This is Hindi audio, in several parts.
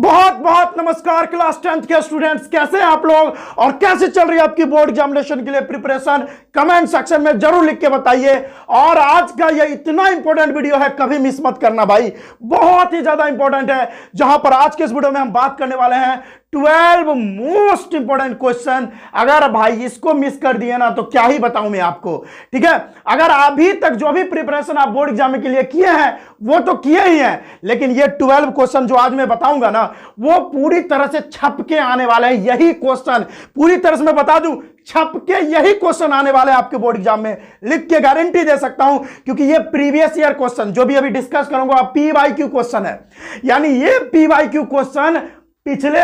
बहुत बहुत नमस्कार क्लास 10th के स्टूडेंट्स, कैसे हैं आप लोग और कैसे चल रही है आपकी बोर्ड एग्जामिनेशन के लिए प्रिपरेशन? कमेंट सेक्शन में जरूर लिख के बताइए। और आज का ये इतना इंपॉर्टेंट वीडियो है, कभी मिस मत करना भाई, बहुत ही ज्यादा इंपॉर्टेंट है। जहां पर आज के इस वीडियो में हम बात करने वाले हैं 12 मोस्ट इंपॉर्टेंट क्वेश्चन। अगर भाई इसको मिस कर दिए ना तो क्या ही बताऊं मैं आपको, ठीक है। अगर अभी तक जो भी प्रिपरेशन आप बोर्ड एग्जाम के लिए किए हैं वो तो किए ही हैं, लेकिन ये 12 क्वेश्चन जो आज मैं बताऊंगा ना वो पूरी तरह से छप के आने वाले हैं। यही क्वेश्चन पूरी तरह से मैं बता दूं, छप के यही क्वेश्चन आने वाले हैं आपके बोर्ड एग्जाम में, लिख के गारंटी दे सकता हूं, क्योंकि ये प्रीवियस ईयर क्वेश्चन जो भी अभी डिस्कस करूंगा PYQ क्वेश्चन है। यानी ये PYQ क्वेश्चन पिछले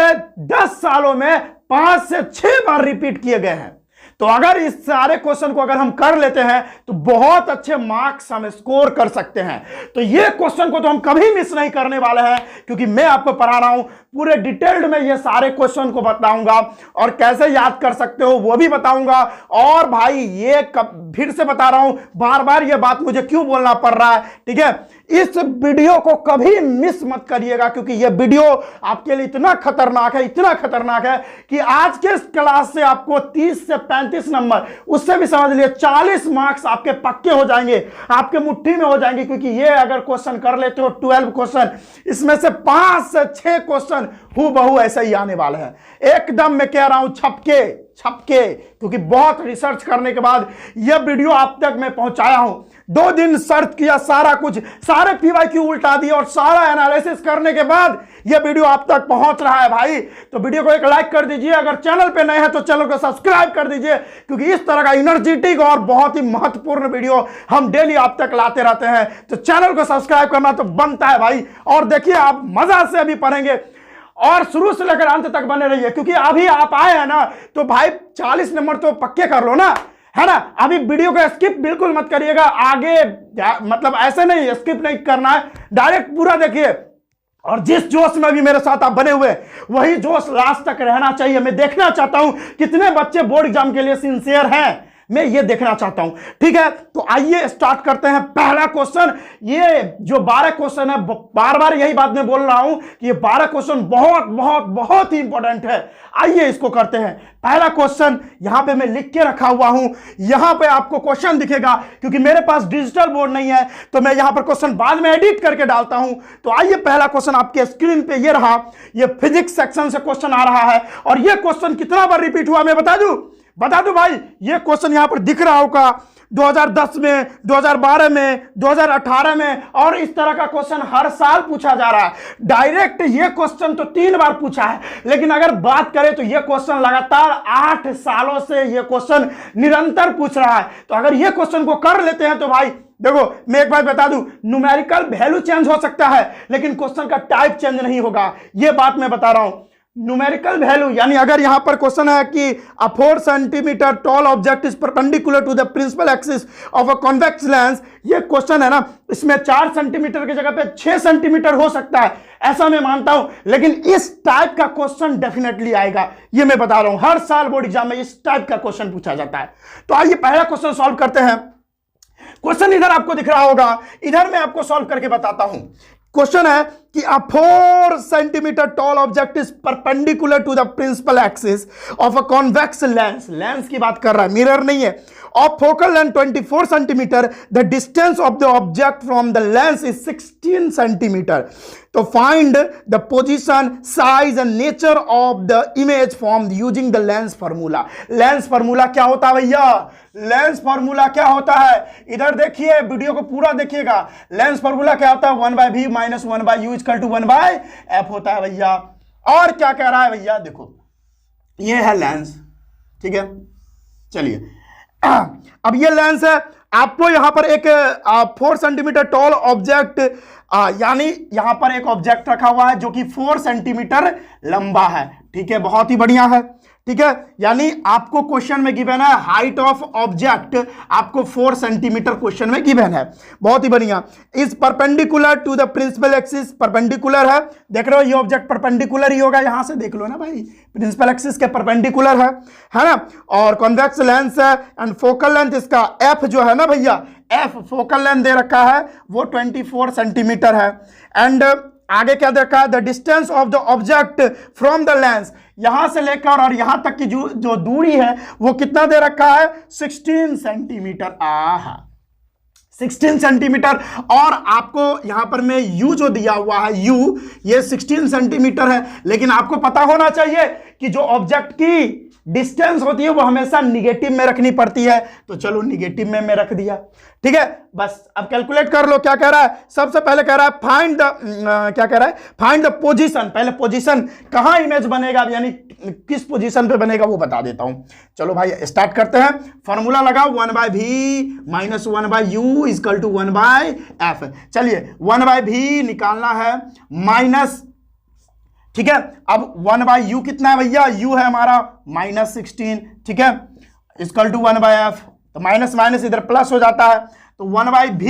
10 सालों में 5 से 6 बार रिपीट किए गए हैं। तो अगर इस सारे क्वेश्चन को अगर हम कर लेते हैं तो बहुत अच्छे मार्क्स हम स्कोर कर सकते हैं। तो ये क्वेश्चन को तो हम कभी मिस नहीं करने वाले हैं, क्योंकि मैं आपको पढ़ा रहा हूं पूरे डिटेल्ड में, ये सारे क्वेश्चन को बताऊंगा और कैसे याद कर सकते हो वो भी बताऊंगा। और भाई ये फिर से बता रहा हूं, बार बार ये बात मुझे क्यों बोलना पड़ रहा है, ठीक है। इस वीडियो को कभी मिस मत करिएगा, क्योंकि ये वीडियो आपके लिए इतना खतरनाक है, इतना खतरनाक है कि आज के इस क्लास से आपको 30 से 35 नंबर, उससे भी समझ लिए 40 मार्क्स आपके पक्के हो जाएंगे, आपके मुट्ठी में हो जाएंगे। क्योंकि ये अगर क्वेश्चन कर लेते हो 12 क्वेश्चन, इसमें से 5 से 6 क्वेश्चन हूबहू ऐसे ही आने वाले हैं। एकदम मैं कह रहा हूं छपके, क्योंकि बहुत रिसर्च करने के बाद यह वीडियो आप तक मैं पहुंचाया हूं। 2 दिन सर्च किया, सारा कुछ, सारे PYQ उल्टा दिए और सारा एनालिसिस करने के बाद यह वीडियो आप तक पहुंच रहा है भाई। तो वीडियो को एक लाइक कर दीजिए, अगर चैनल पे नए हैं तो चैनल को सब्सक्राइब कर दीजिए, क्योंकि इस तरह का एनर्जेटिक और बहुत ही महत्वपूर्ण वीडियो हम डेली आप तक लाते रहते हैं। तो चैनल को सब्सक्राइब करना तो बनता है भाई। और देखिए आप मजा से अभी पढ़ेंगे और शुरू से लेकर अंत तक बने रहिए, क्योंकि अभी आप आए हैं ना तो भाई 40 नंबर तो पक्के कर लो ना, है ना। अभी वीडियो को स्किप बिल्कुल मत करिएगा, आगे मतलब ऐसे नहीं स्किप नहीं करना है, डायरेक्ट पूरा देखिए। और जिस जोश में भी मेरे साथ आप बने हुए वही जोश लास्ट तक रहना चाहिए। मैं देखना चाहता हूं कितने बच्चे बोर्ड एग्जाम के लिए सिंसियर हैं, मैं ये देखना चाहता हूं, ठीक है। तो आइए स्टार्ट करते हैं पहला क्वेश्चन। ये जो 12 क्वेश्चन है, बार बार यही बात मैं बोल रहा हूं कि ये 12 क्वेश्चन बहुत बहुत बहुत ही इंपॉर्टेंट है। आइए इसको करते हैं। पहला क्वेश्चन यहां पे मैं लिख के रखा हुआ हूं, यहां पे आपको क्वेश्चन दिखेगा, क्योंकि मेरे पास डिजिटल बोर्ड नहीं है तो मैं यहां पर क्वेश्चन बाद में एडिट करके डालता हूं। तो आइए पहला क्वेश्चन आपके स्क्रीन पे ये रहा, ये फिजिक्स सेक्शन से क्वेश्चन आ रहा है। और ये क्वेश्चन कितना बार रिपीट हुआ मैं बता दूं भाई। ये क्वेश्चन यहां पर दिख रहा होगा 2010 में, 2012 में, 2018 में, और इस तरह का क्वेश्चन हर साल पूछा जा रहा है। डायरेक्ट ये क्वेश्चन तो 3 बार पूछा है, लेकिन अगर बात करें तो ये क्वेश्चन लगातार 8 सालों से ये क्वेश्चन निरंतर पूछ रहा है। तो अगर ये क्वेश्चन को कर लेते हैं तो भाई देखो, मैं एक बात बता दूं, न्यूमेरिकल वैल्यू चेंज हो सकता है लेकिन क्वेश्चन का टाइप चेंज नहीं होगा, ये बात मैं बता रहा हूं। न्यूमेरिकल वैल्यू यानी अगर यहां पर क्वेश्चन है कि a 4 centimetre tall object is perpendicular to the principal axis of a convex lens, ये क्वेश्चन है ना, इसमें 4 सेंटीमीटर की जगह पे 6 सेंटीमीटर हो सकता है, ऐसा मैं मानता हूं। लेकिन इस टाइप का क्वेश्चन डेफिनेटली आएगा, ये मैं बता रहा हूं। हर साल बोर्ड एग्जाम में इस टाइप का क्वेश्चन पूछा जाता है। तो आइए पहला क्वेश्चन सॉल्व करते हैं। क्वेश्चन इधर आपको दिख रहा होगा, इधर मैं आपको सॉल्व करके बताता हूं। क्वेश्चन है कि a 4 centimetre tall object is perpendicular to the principal axis of a convex lens, lens की बात कर रहा है, मिरर नहीं है, of focal length 24 centimetre, the distance of the object from the lens is 16 centimetre. तो find the position, size and nature of the image form using the lens formula. Lens formula क्या होता है भैया? लेंस फार्मूला क्या होता है? इधर देखिए, वीडियो को पूरा देखिएगा। लेंस फार्मूला क्या होता है? 1/v - 1/u = 1/f होता है भैया। और क्या कह रहा है भैया? देखो ये है लेंस, ठीक है। चलिए अब ये लेंस है, आपको यहां पर एक 4 सेंटीमीटर टॉल ऑब्जेक्ट, यानी यहां पर एक ऑब्जेक्ट रखा हुआ है जो कि 4 सेंटीमीटर लंबा है, ठीक है, बहुत ही बढ़िया है, ठीक है। यानी आपको क्वेश्चन में गिवन है हाइट ऑफ ऑब्जेक्ट, आपको 4 सेंटीमीटर क्वेश्चन में गिवन है, बहुत ही बढ़िया। Is perpendicular to the principal axis, perpendicular है, देख रहे हो ये ऑब्जेक्ट परपेंडिकुलर ही होगा, यहां से देख लो ना भाई, प्रिंसिपल एक्सिस के परपेंडिकुलर है ना। और कॉन्वेक्स लेंस है एंड फोकल लेंथ इसका एफ जो है ना भैया, एफ फोकल लेंथ दे रखा है वो 24 सेंटीमीटर है। एंड आगे क्या देखा है, the distance of the object from the lens, यहां से लेकर और यहां तक की जो दूरी है वो कितना दे रखा है, 16 सेंटीमीटर। 16 सेंटीमीटर। और आपको यहां पर में u जो दिया हुआ है, u ये 16 सेंटीमीटर है, लेकिन आपको पता होना चाहिए कि जो ऑब्जेक्ट की डिस्टेंस होती है वो हमेशा निगेटिव में रखनी पड़ती है, तो चलो निगेटिव में रख दिया, ठीक है। बस अब कैलकुलेट कर लो, क्या कह रहा है, सबसे पहले कह रहा है फाइंड द, क्या कह रहा है, फाइंड द पोजीशन, पहले पोजीशन कहां इमेज बनेगा, यानी किस पोजीशन पे बनेगा वो बता देता हूं। चलो भाई स्टार्ट करते हैं, फॉर्मूला लगाओ, 1/v minus 1/u equal to 1/f। चलिए 1/v निकालना है माइनस, ठीक है। अब 1/u कितना है भैया, u है हमारा -16, ठीक है, इक्वल टू 1/f, तो माइनस माइनस इधर प्लस हो जाता है, तो 1/v,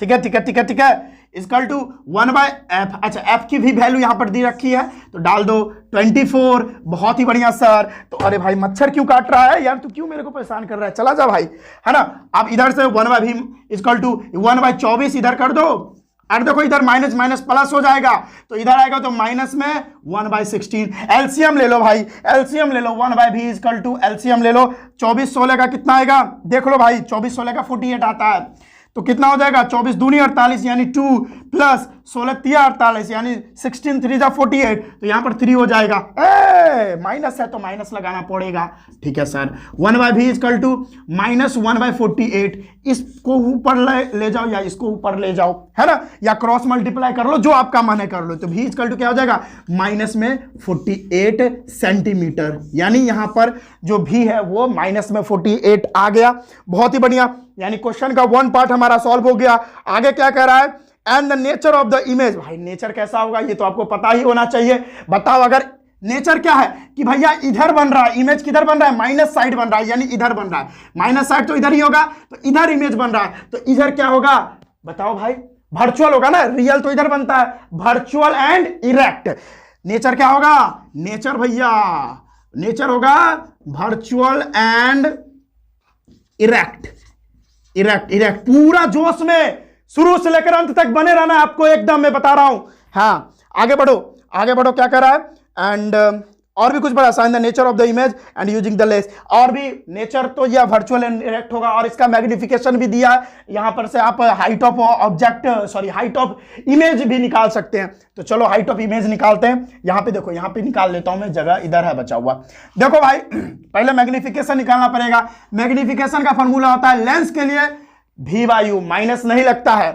ठीक है ठीक है ठीक है ठीक है, इक्वल टू 1/f। अच्छा f की भी वैल्यू यहां पर दी रखी है तो डाल दो 24। बहुत ही बढ़िया सर। तो अरे भाई मच्छर क्यों काट रहा है यार, तू क्यों मेरे को परेशान कर रहा है, चला जा भाई, है ना। अब इधर से 1/v इक्वल टू 1/24 इधर कर दो, और देखो इधर माइनस माइनस प्लस हो जाएगा, तो इधर आएगा तो माइनस में 1/16। एलसीएम ले लो भाई, एलसीएम ले लो, 1/v इक्वल टू एलसीएम ले लो, 24 16 का कितना आएगा, देख लो भाई, 24 16 का 48 आता है, तो कितना हो जाएगा, 24 दूनी 48 यानी 2 प्लस 16 3 48 यानी 16 3 48, तो यहां पर 3 हो जाएगा। माइनस है तो माइनस लगाना पड़ेगा, ठीक है sir. 1/v equal to minus 1/48, इसको ऊपर ले जाओ या इसको ऊपर ले जाओ, है ना, या क्रॉस मल्टीप्लाई कर लो, जो आपका मन है कर लो। तो v इक्वल टू क्या हो जाएगा, माइनस में 48 सेंटीमीटर, यानी यहां पर जो v है वो माइनस में 48 आ गया। बहुत ही बढ़िया, यानी क्वेश्चन का 1 पार्ट हमारा सॉल्व हो गया। आगे क्या कह रहा है, and the nature of the image, भाई नेचर कैसा होगा ये तो आपको पता ही होना चाहिए। बताओ अगर नेचर क्या है कि भैया इधर बन रहा है, इमेज किधर बन रहा है, माइनस साइड बन रहा है, यानी इधर बन रहा है, माइनस साइड तो इधर ही होगा, तो इधर इमेज बन रहा है, तो इधर क्या होगा बताओ भाई, वर्चुअल होगा ना, रियल तो इधर बनता है, वर्चुअल एंड इरेक्ट। नेचर क्या होगा, नेचर भैया नेचर होगा virtual and erect. Erect erect पूरा जोश में शुरू से लेकर अंत तक बने रहना है आपको, एकदम मैं बता रहा हूं। हाँ आगे बढ़ो, आगे बढ़ो, क्या कर रहा है, एंड और भी कुछ बड़ा sign the nature of the image and using the lens, और भी नेचर तो यह वर्चुअल एंड इरेक्ट होगा, और इसका मैग्निफिकेशन भी दिया है, यहां पर से आप height of object sorry height of image भी निकाल सकते हैं। तो चलो हाइट ऑफ इमेज निकालते हैं, यहां पे देखो, यहां पे निकाल लेता हूं मैं, जगह इधर है बचा हुआ। देखो भाई पहले मैग्निफिकेशन निकालना पड़ेगा। मैग्निफिकेशन का फॉर्मूला होता है लेंस के लिए v/u, माइनस नहीं लगता है,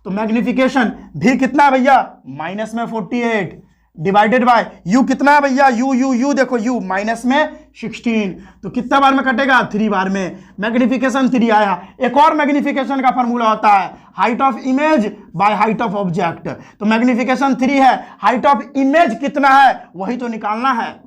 तो मैग्निफिकेशन v कितना है भैया, माइनस में 48 डिवाइडेड बाय u कितना है भैया, u देखो u माइनस में 16, तो कितना बार में कटेगा, 3 बार में, मैग्निफिकेशन 3 आया। एक और मैग्निफिकेशन का फॉर्मूला होता है height of image by height of object, तो मैग्निफिकेशन 3 है, हाइट ऑफ इमेज कितना है वही तो निकालना है,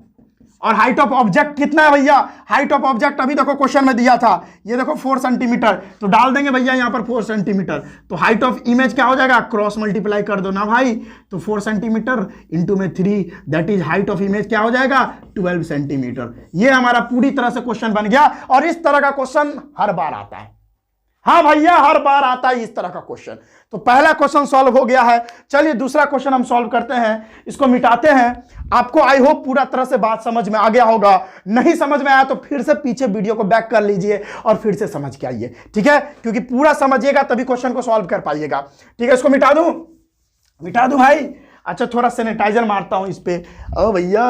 और हाइट ऑफ ऑब्जेक्ट कितना है भैया, हाइट ऑफ ऑब्जेक्ट अभी देखो क्वेश्चन में दिया था, ये देखो 4 सेंटीमीटर, तो डाल देंगे भैया यहाँ पर 4 सेंटीमीटर, तो हाइट ऑफ इमेज क्या हो जाएगा, क्रॉस मल्टीप्लाई कर दो ना भाई, तो 4 सेंटीमीटर इंटू में 3, that is height of image क्या हो जाएगा, 12 सेंटीमीटर। ये हमारा पूरी तरह से क्वेश्चन बन गया, और इस तरह का क्वेश्चन हर बार आता है। हाँ भैया हर बार आता है इस तरह का क्वेश्चन। तो पहला क्वेश्चन सॉल्व हो गया है, चलिए दूसरा क्वेश्चन हम सॉल्व करते हैं, इसको मिटाते हैं। आपको आई होप पूरा तरह से बात समझ में आ गया होगा, नहीं समझ में आया तो फिर से पीछे वीडियो को बैक कर लीजिए और फिर से समझ के आइए, ठीक है, क्योंकि पूरा समझिएगा तभी क्वेश्चन को सॉल्व कर पाइएगा, ठीक है। इसको मिटा दूं भाई, अच्छा थोड़ा सैनिटाइजर मारता हूं इस पे, ओ भैया,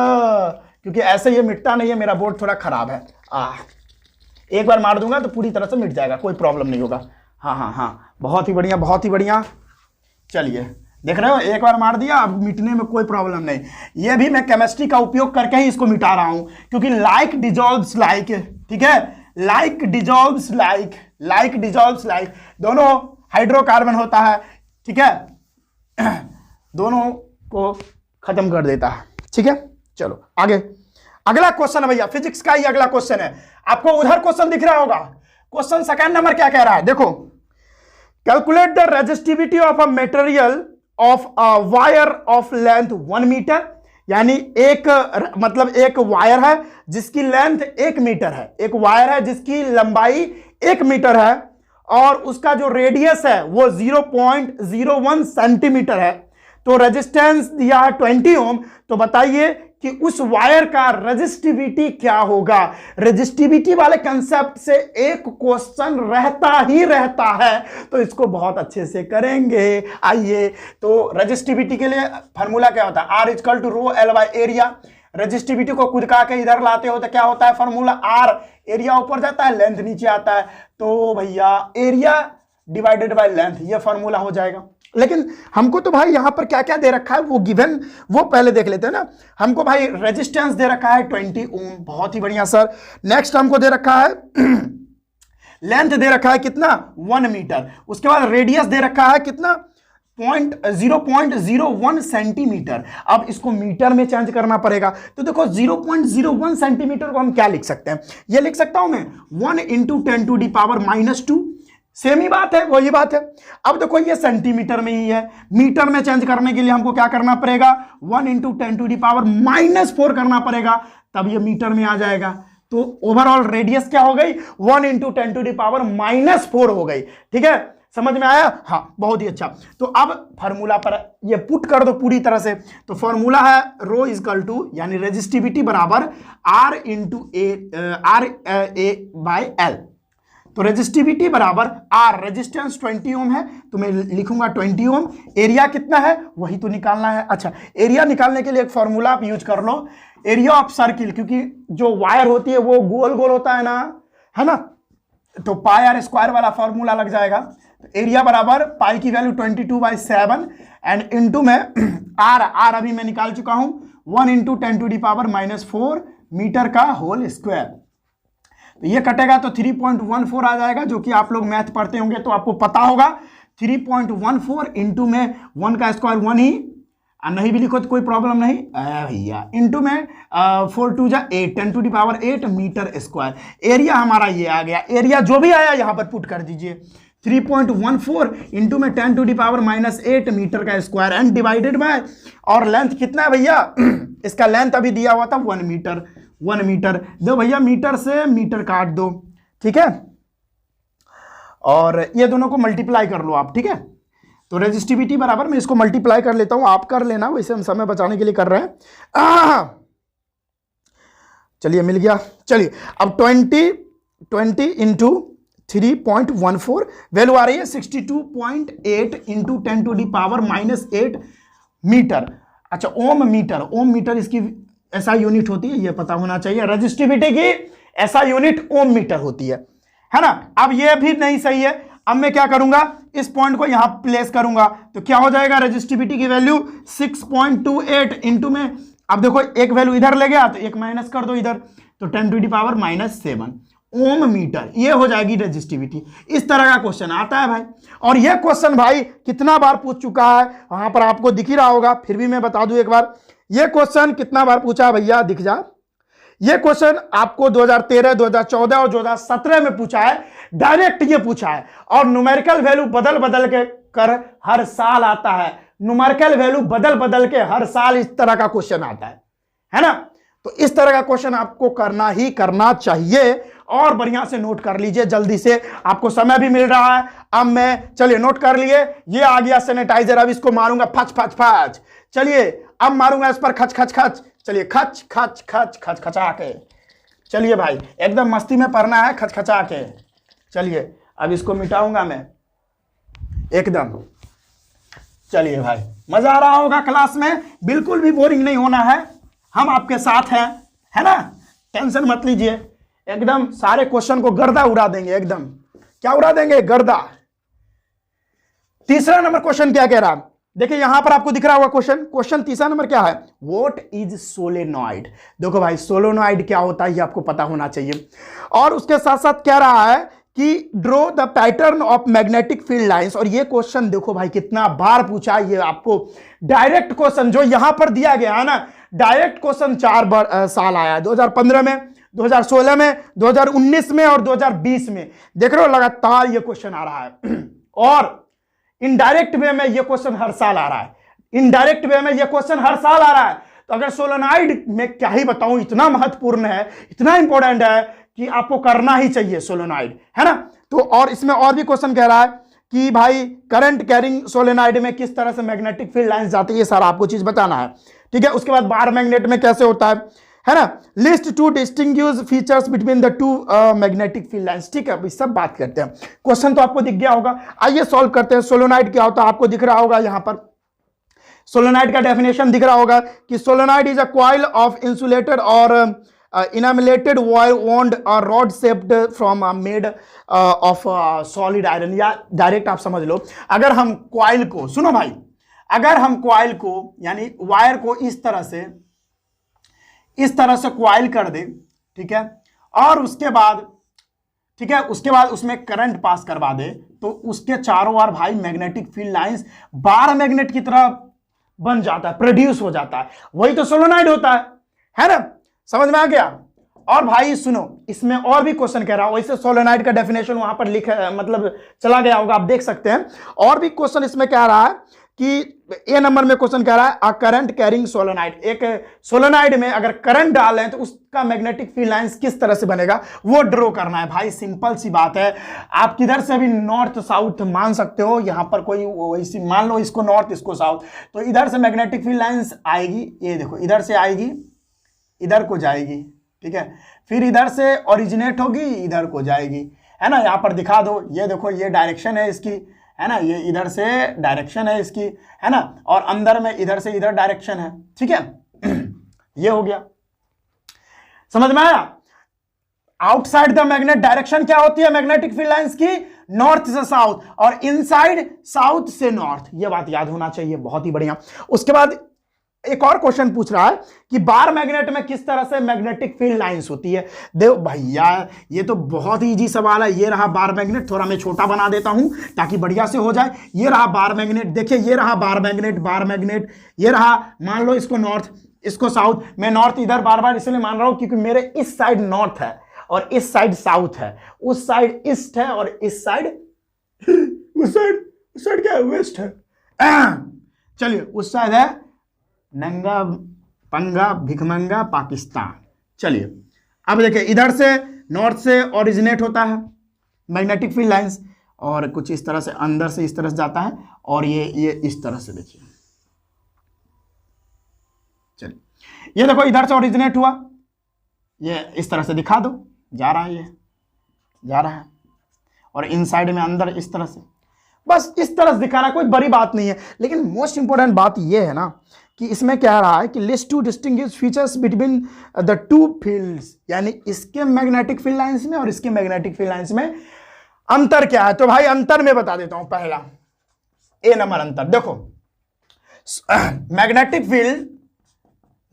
क्योंकि ऐसे ये मिटता नहीं है, मेरा बोर्ड थोड़ा खराब है। एक बार मार दूंगा तो पूरी तरह से मिट जाएगा, कोई प्रॉब्लम नहीं होगा। हाँ, बहुत ही बढ़िया, बहुत ही बढ़िया। चलिए देख रहे हो, एक बार मार दिया, अब मिटने में कोई प्रॉब्लम नहीं। ये भी मैं केमिस्ट्री का उपयोग करके ही इसको मिटा रहा हूं, क्योंकि लाइक डिजॉल्व्स लाइक, ठीक है, like dissolves like, like dissolves like, दोनों हाइड्रोकार्बन होता है, ठीक है, दोनों को खत्म कर देता है, ठीक है। चलो आगे, अगला क्वेश्चन है भैया, फिजिक्स का ही अगला क्वेश्चन है। आपको उधर क्वेश्चन दिख रहा होगा, क्वेश्चन सेकंड नंबर क्या कह रहा है, देखो, calculate the resistivity of a material of a wire of length 1 metre, यानी एक वायर है जिसकी लेंथ 1 मीटर है, एक वायर है जिसकी लंबाई 1 मीटर है, और उसका जो रेडियस है वो 0.01 सेंटीमीटर है। तो रेजिस्टेंस दिया है 20 ओम, तो बताइए कि उस वायर का रेजिस्टिविटी क्या होगा। रेजिस्टिविटी वाले कंसेप्ट से एक क्वेश्चन रहता है, तो इसको बहुत अच्छे से करेंगे। आइए, तो रेजिस्टिविटी के लिए फार्मूला क्या होता है, R equal to rho L by area. Resistivity को कुदका के इधर लाते हो तो क्या होता है फार्मूला, R एरिया ऊपर जाता है, लेंथ नीचे आता है, तो भैया एरिया डिवाइडेड बाय लेंथ, ये फार्मूला हो जाएगा। लेकिन हमको तो भाई यहां पर क्या क्या दे रखा है वो गिवन, वो पहले देख लेते हैं ना। हमको भाई रेजिस्टेंस दे रखा है 20 ओम, बहुत ही बढ़िया सर। नेक्स्ट हमको दे रखा है लेंथ दे रखा है कितना, 1 मीटर। उसके बाद रेडियस दे रखा है कितना, 0.01 सेंटीमीटर। अब इसको मीटर में चेंज करना पड़ेगा, तो देखो 0.01 सेंटीमीटर को हम क्या लिख सकते हैं, ये लिख सकता हूं मैं 1 × 10⁻²। सेम ही बात है, वही बात है। अब देखो ये सेंटीमीटर में ही है, मीटर में चेंज करने के लिए हमको क्या करना पड़ेगा, 1 × 10⁻⁻4 करना पड़ेगा, तब ये मीटर में आ जाएगा। तो ओवरऑल रेडियस क्या हो गई, 1 × 10⁻⁻4 हो गई। ठीक है, समझ में आया, हाँ बहुत ही अच्छा। तो अब फार्मूला पर ये पुट कर दो पूरी तरह से। तो फार्मूला है रो इक्वल टू, यानी रेजिस्टिविटी बराबर R × A/L। तो रेजिस्टिविटी बराबर R, रेजिस्टेंस 20 ओम है तो मैं लिखूंगा 20 ओम। एरिया कितना है वही तो निकालना है। अच्छा, एरिया निकालने के लिए एक फॉर्मूला आप यूज कर लो, एरिया ऑफ सर्किल, क्योंकि जो वायर होती है वो गोल गोल होता है ना, तो πr² वाला फॉर्मूला लग जाएगा। तो एरिया बराबर पाई की वैल्यू 22/7 एंड इनटू में R अभी मैं निकाल चुका हूं 1 × 10⁻⁻4 मीटर का होल स्क्वायर। तो ये कटेगा तो 3.14 आ जाएगा, जो कि आप लोग मैथ पढ़ते होंगे तो आपको पता होगा। 3.14 इंटू में 1 का स्क्वायर 1 ही, नहीं भी लिखो तो कोई प्रॉब्लम नहीं भैया, इंटू में 4 × 2 = 8, 10⁸ मीटर स्क्वायर। एरिया हमारा ये आ गया, एरिया जो भी आया यहां पर पुट कर दीजिए, 3.14 इंटू में 10⁻⁻8 मीटर का स्क्वायर एंड डिवाइडेड बाय, और लेंथ कितना है भैया, इसका लेंथ अभी दिया हुआ था 1 मीटर। 1 मीटर दो भैया, मीटर से मीटर काट दो, ठीक है, और ये दोनों को मल्टीप्लाई कर लो आप, ठीक है। तो रेजिस्टिविटी बराबर, मैं इसको मल्टीप्लाई कर लेता हूं, आप कर लेना, वैसे हम समय बचाने के लिए कर रहे हैं। चलिए मिल गया। चलिए अब 20 इंटू 3.14 वैल्यू आ रही है 62.8 इंटू 10⁻⁻8 मीटर। अच्छा, ओम मीटर इसकी ऐसा यूनिट होती है, ये पता होना चाहिए। रेजिस्टिविटी की ऐसा यूनिट ओम मीटर होती है ना। अब ये भी नहीं सही है, अब मैं क्या करूंगा, इस पॉइंट को यहां प्लेस करूंगा, तो क्या हो जाएगा, रेजिस्टिविटी की वैल्यू 6.28 इंटू में, अब देखो एक वैल्यू इधर ले गया तो एक माइनस कर दो इधर, तो 10⁻⁻7 ओम मीटर, ये हो जाएगी रेजिस्टिविटी। इस तरह का क्वेश्चन आता है भाई, और ये क्वेश्चन भाई कितना बार पूछ चुका है, वहां पर आपको दिख ही रहा होगा, फिर भी मैं बता दूं एक बार, ये क्वेश्चन कितना बार पूछा है भैया, दिख जा। ये क्वेश्चन आपको 2013, 2014 और 2017 में पूछा है, डायरेक्ट ये पूछा है, और न्यूमेरिकल वैल्यू बदल बदल के कर हर साल आता है। न्यूमेरिकल वैल्यू बदल बदल के हर साल इस तरह का क्वेश्चन आता है ना। तो इस तरह का क्वेश्चन आपको करना ही करना चाहिए, और बढ़िया से नोट कर लीजिए जल्दी से, आपको समय भी मिल रहा है। अब मैं, चलिए नोट कर लिए, ये आ गया सैनिटाइजर, अब इसको मारूंगा फच फच फच। चलिए अब मारूंगा इस पर खच खच खच, चलिए खच खच खच खच खचा के, चलिए भाई एकदम मस्ती में पढ़ना है, खच खचा के। चलिए अब इसको मिटाऊंगा मैं एकदम। चलिए भाई, मजा आ रहा होगा क्लास में, बिल्कुल भी बोरिंग नहीं होना है, हम आपके साथ हैं, है ना, टेंशन मत लीजिए, एकदम सारे क्वेश्चन को गर्दा उड़ा देंगे, एकदम क्या उड़ा देंगे, गर्दा। तीसरा नंबर क्वेश्चन क्या कह रहा है, देखिए यहां पर आपको दिख रहा होगा क्वेश्चन तीसरा नंबर क्या है, व्हाट इज सोलेनॉइड। देखो भाई सोलेनॉइड क्या होता है ये आपको पता होना चाहिए, और उसके साथ साथ कह रहा है कि draw the pattern of magnetic field lines. और ये क्वेश्चन देखो भाई कितना बार पूछा है, ये आपको डायरेक्ट क्वेश्चन जो यहां पर दिया गया है ना, डायरेक्ट क्वेश्चन 4 साल आया है, 2015 में, 2016 में, 2019 में और 2020 में, देख रहे हो लगातार ये क्वेश्चन आ रहा है। और इनडायरेक्ट वे में ये क्वेश्चन हर साल आ रहा है, इनडायरेक्ट वे में ये क्वेश्चन हर साल आ रहा है। तो अगर सोलेनॉइड में क्या ही बताऊं, इतना महत्वपूर्ण है, इतना इंपॉर्टेंट है कि आपको करना ही चाहिए सोलेनॉइड, है ना। तो और इसमें और भी क्वेश्चन कह रहा है कि भाई करंट कैरिंग सोलेनॉइड में किस तरह से मैग्नेटिक फील्ड लाइंस जाती है, ये सारा आपको चीज बताना है, ठीक है। उसके बाद बार मैग्नेट में कैसे होता है ना। List two distinguish features between the two magnetic field lines, ठीक है। अभी सब बात करते हैं। क्वेश्चन तो आपको दिख गया होगा, आइए सॉल्व करते हैं। सोलेनॉइड क्या होता है आपको दिख रहा होगा, यहां पर सोलेनॉइड का डेफिनेशन दिख रहा होगा कि solenoid is a coil of insulated और इनामिलेटेड वाउंड और rod shaped from made of solid iron, या डायरेक्ट आप समझ लो, अगर हम कॉइल को, सुनो भाई, अगर हम कॉइल को यानी वायर को इस तरह से कॉइल कर दे, ठीक है, और उसके बाद, ठीक है, उसके बाद उसमें करंट पास करवा दे, तो उसके चारों ओर भाई magnetic field lines bar magnet की तरह बन जाता है, प्रोड्यूस हो जाता है, वही तो सोलेनॉइड होता है ना। समझ में आ गया। और भाई सुनो, इसमें और भी क्वेश्चन कह रहा हूं, वैसे सोलेनॉइड का डेफिनेशन वहां पर लिखा, मतलब चला गया होगा, आप देख सकते हैं। और भी क्वेश्चन इसमें कह रहा है कि ए नंबर में क्वेश्चन कह रहा है, अ करंट कैरिंग सोलेनॉइड, एक सोलेनॉइड में अगर करंट डालें तो उसका मैग्नेटिक फील्ड लाइंस किस तरह से बनेगा वो ड्रॉ करना है। भाई सिंपल सी बात है, आप किधर से भी नॉर्थ साउथ मान सकते हो, यहां पर कोई वैसी मान लो इसको नॉर्थ इसको साउथ, तो इधर से मैग्नेटिक फील्ड लाइंस आएगी, ये देखो इधर से आएगी, इधर को जाएगी, ठीक है, फिर इधर से ओरिजिनेट होगी, इधर को जाएगी, है ना। यहां पर दिखा दो, ये देखो ये डायरेक्शन है इसकी, है ना, ये इधर से डायरेक्शन है इसकी, है ना, और अंदर में इधर से इधर डायरेक्शन है, ठीक है। ये हो गया, समझ में आया। आउटसाइड द मैग्नेट डायरेक्शन क्या होती है मैग्नेटिक फील्ड लाइंस की, नॉर्थ से साउथ, और इनसाइड साउथ से नॉर्थ, ये बात याद होना चाहिए, बहुत ही बढ़िया। उसके बाद एक और क्वेश्चन पूछ रहा है कि बार मैग्नेट में किस तरह से मैग्नेटिक फील्ड लाइंस होती है। देखो भैया ये तो बहुत ही इजी सवाल है। ये रहा बार मैग्नेट, थोड़ा मैं छोटा बना देता हूं ताकि बढ़िया से हो जाए। ये रहा बार मैग्नेट, देखिए ये रहा बार मैग्नेट, ये रहा, मान लो इसको नॉर्थ इसको साउथ, मैं नॉर्थ इधर बार बार इसलिए मान रहा हूं क्योंकि मेरे इस साइड नॉर्थ है और इस साइड साउथ है, उस साइड ईस्ट है और इस साइड उस साइड क्या है, वेस्ट है। चलिए उस साइड है नंगा पंगा भिखमंगा पाकिस्तान। चलिए अब देखिए, इधर से नॉर्थ से ओरिजिनेट होता है मैग्नेटिक फील्ड लाइंस, और कुछ इस तरह से अंदर से इस तरह से जाता है, और ये इस तरह से देखिए, चलिए ये देखो इधर से ओरिजिनेट हुआ, ये इस तरह से दिखा दो, जा रहा है, ये जा रहा है, और इनसाइड में अंदर इस तरह से, बस इस तरह से दिखाना, कोई बड़ी बात नहीं है। लेकिन मोस्ट इंपॉर्टेंट बात यह है ना कि इसमें क्या रहा है कि list two distinguish features between the two fields, यानी इसके मैग्नेटिक फील्ड लाइंस में और इसके मैग्नेटिक फील्ड लाइंस में अंतर क्या है। तो भाई अंतर में बता देता हूं, पहला ए नंबर अंतर देखो, मैग्नेटिक फील्ड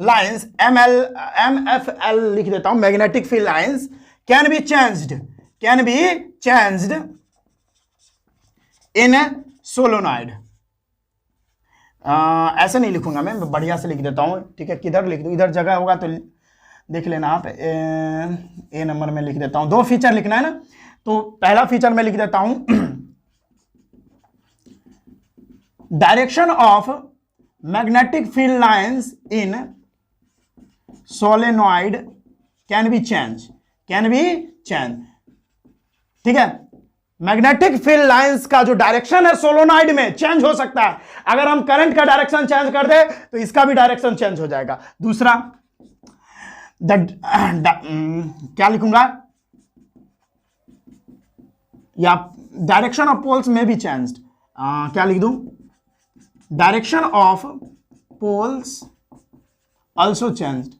लाइंस MFL लिख देता हूं, magnetic field lines can be changed in solenoid. ऐसे नहीं लिखूंगा मैं बढ़िया से लिख देता हूं, ठीक है। किधर लिख दूं, इधर जगह होगा तो देख लेना आप। ए नंबर में लिख देता हूं, दो फीचर लिखना है ना, तो पहला फीचर में लिख देता हूं, direction of magnetic field lines in solenoid can be change, ठीक है। मैग्नेटिक फील्ड लाइंस का जो डायरेक्शन है सोलेनॉइड में चेंज हो सकता है। अगर हम करंट का डायरेक्शन चेंज कर दे तो इसका भी डायरेक्शन चेंज हो जाएगा। दूसरा क्या लिखूंगा, या डायरेक्शन ऑफ पोल्स में भी चेंज्ड, क्या लिख दूं, direction of poles also changed,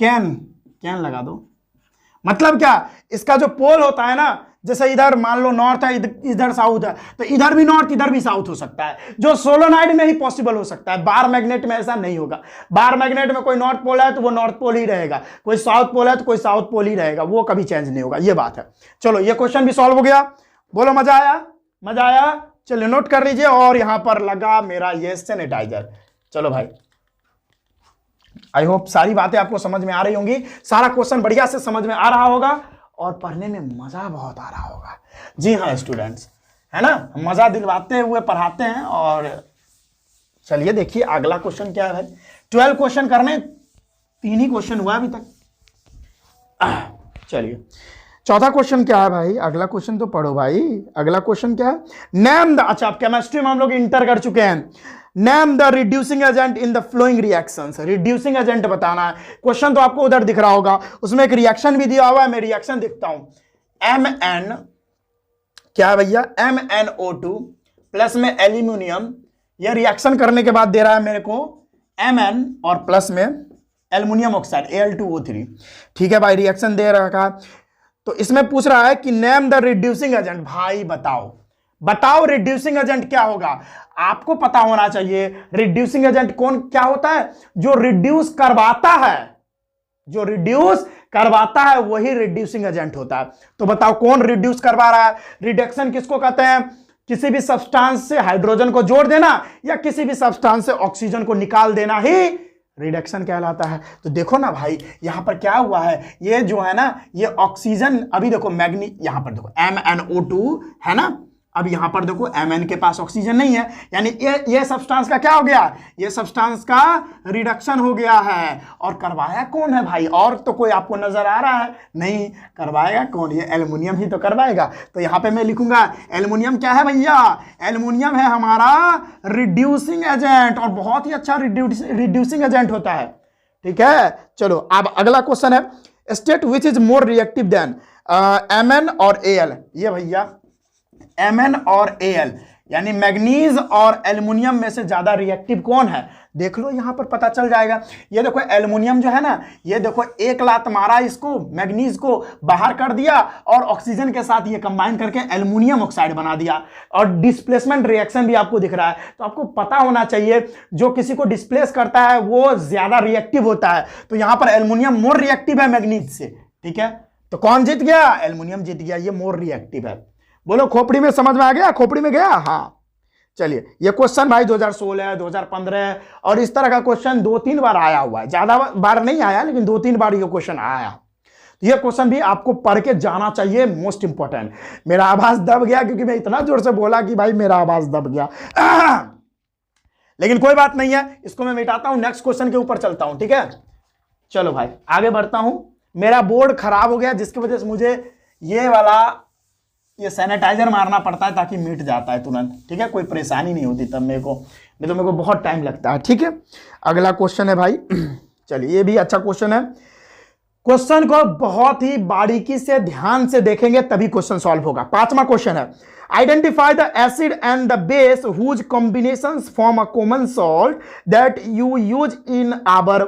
कैन लगा दो। मतलब क्या, इसका जो पोल होता है ना, जैसे इधर मान लो नॉर्थ है, इधर साउथ है, तो इधर भी नॉर्थ इधर भी साउथ हो सकता है, जो सोलेनॉइड में ही पॉसिबल हो सकता है। बार मैग्नेट में ऐसा नहीं होगा। बार मैग्नेट में कोई नॉर्थ पोल है तो वो नॉर्थ पोल ही रहेगा, कोई साउथ पोल है तो कोई साउथ पोल ही रहेगा, वो कभी चेंज नहीं होगा, ये बात है। चलो ये क्वेश्चन भी सॉल्व हो गया, बोलो मजा आया। चलिए नोट कर लीजिए, और यहां पर लगा मेरा ये सैनिटाइजर। चलो भाई, आई होप सारी बातें आपको समझ में आ रही होंगी, सारा क्वेश्चन बढ़िया से समझ में आ रहा होगा और पढ़ने में मजा बहुत आ रहा होगा। जी हाँ स्टूडेंट्स, है ना, मजा दिलवाते हुए पढ़ाते हैं। और चलिए देखिए अगला क्वेश्चन क्या है भाई। 12 क्वेश्चन करने, 3 ही क्वेश्चन हुआ अभी तक। चलिए चौथा क्वेश्चन क्या है भाई, अगला क्वेश्चन तो पढ़ो भाई। अगला क्वेश्चन क्या है, नेम द, अच्छा आप केमिस्ट्री में हम लोग इंटर कर चुके हैं, name the reducing agent in the flowing reactions. Reducing agent बताना है। क्वेश्चन तो आपको उधर दिख रहा होगा, उसमें एक रिएक्शन भी दिया हुआ है, मैं रिएक्शन दिखता हूं। Mn क्या है भैया, MnO2 प्लस में एल्यूमिनियम, यह रिएक्शन करने के बाद दे रहा है मेरे को Mn और प्लस में एल्यूमिनियम ऑक्साइड Al2O3। ठीक है भाई, रिएक्शन दे रखा है। तो इसमें पूछ रहा है कि नेम द रिड्यूसिंग एजेंट। भाई बताओ रिड्यूसिंग एजेंट क्या होगा, आपको पता होना चाहिए। रिड्यूसिंग एजेंट कौन क्या होता है, जो रिड्यूस करवाता है, जो रिड्यूस करवाता है वही रिड्यूसिंग एजेंट होता है। तो बताओ कौन रिड्यूस करवा रहा है। रिडक्शन किसको कहते हैं, किसी भी सब्सटेंस से हाइड्रोजन को जोड़ देना या किसी भी सब्सटेंस से ऑक्सीजन को निकाल देना ही रिडक्शन कहलाता है। तो देखो ना भाई, यहां पर क्या हुआ है, ये जो है ना, ये ऑक्सीजन, अभी देखो मैग्नी, यहां पर देखो MnO2 है ना, अब यहां पर देखो Mn के पास ऑक्सीजन नहीं है, यानी ये सब्सटेंस का क्या हो गया, ये सब्सटेंस का रिडक्शन हो गया है। और करवाया कौन है भाई, और तो कोई आपको नजर आ रहा है नहीं, करवाएगा कौन, ये एल्युमिनियम ही तो करवाएगा। तो यहां पे मैं लिखूंगा एल्युमिनियम क्या है भैया, एल्युमिनियम है हमारा रिड्यूसिंग एजेंट, और बहुत ही अच्छा रिड्यूसिंग एजेंट होता है। ठीक है, चलो अब अगला क्वेश्चन है, state which is more reactive than Mn और Al। ये भैया Mn और Al यानी मैग्नीज और एल्युमिनियम में से ज्यादा रिएक्टिव कौन है, देख लो यहां पर पता चल जाएगा। ये देखो एल्युमिनियम जो है ना, ये देखो एक लात मारा इसको, मैग्नीज को बाहर कर दिया और ऑक्सीजन के साथ ये कंबाइन करके एल्युमिनियम ऑक्साइड बना दिया, और डिस्प्लेसमेंट रिएक्शन भी आपको दिख रहा है। तो आपको पता होना चाहिए जो किसी को डिस्प्लेस करता है वो ज्यादा रिएक्टिव होता है। तो यहां पर एल्युमिनियम मोर रिएक्टिव है मैग्नीज से। ठीक है, तो कौन जीत गया, एल्युमिनियम जीत गया, ये मोर रिएक्टिव है। बोलो खोपड़ी में समझ में आ गया, खोपड़ी में गया। हाँ चलिए, ये क्वेश्चन भाई 2016 2015 और इस तरह का क्वेश्चन 2-3 बार आया हुआ है, ज्यादा बार नहीं आया लेकिन 2-3 बार ये क्वेश्चन आया। तो ये क्वेश्चन भी आपको पढ़ के जाना चाहिए, मोस्ट इंपॉर्टेंट। मेरा आवाज दब गया क्योंकि मैं इतना जोर से बोला कि भाई मेरा आवाज दब गया, लेकिन कोई बात नहीं है, इसको मैं मिटाता हूं, नेक्स्ट क्वेश्चन के ऊपर चलता हूं। ठीक है, चलो भाई आगे बढ़ता हूं। मेरा बोर्ड खराब हो गया जिसकी वजह से मुझे ये सैनिटाइजर मारना पड़ता है ताकि मिट जाता है तुरंत। ठीक है, कोई परेशानी नहीं होती तब मेरे को, नहीं तो मेरे को बहुत टाइम लगता है। ठीक है, अगला क्वेश्चन है भाई, चलिए ये भी अच्छा क्वेश्चन है। क्वेश्चन को बहुत ही बारीकी से ध्यान से देखेंगे तभी क्वेश्चन सॉल्व होगा। 5वां क्वेश्चन है, identify the acid and the base whose combinations form a common salt that you use in our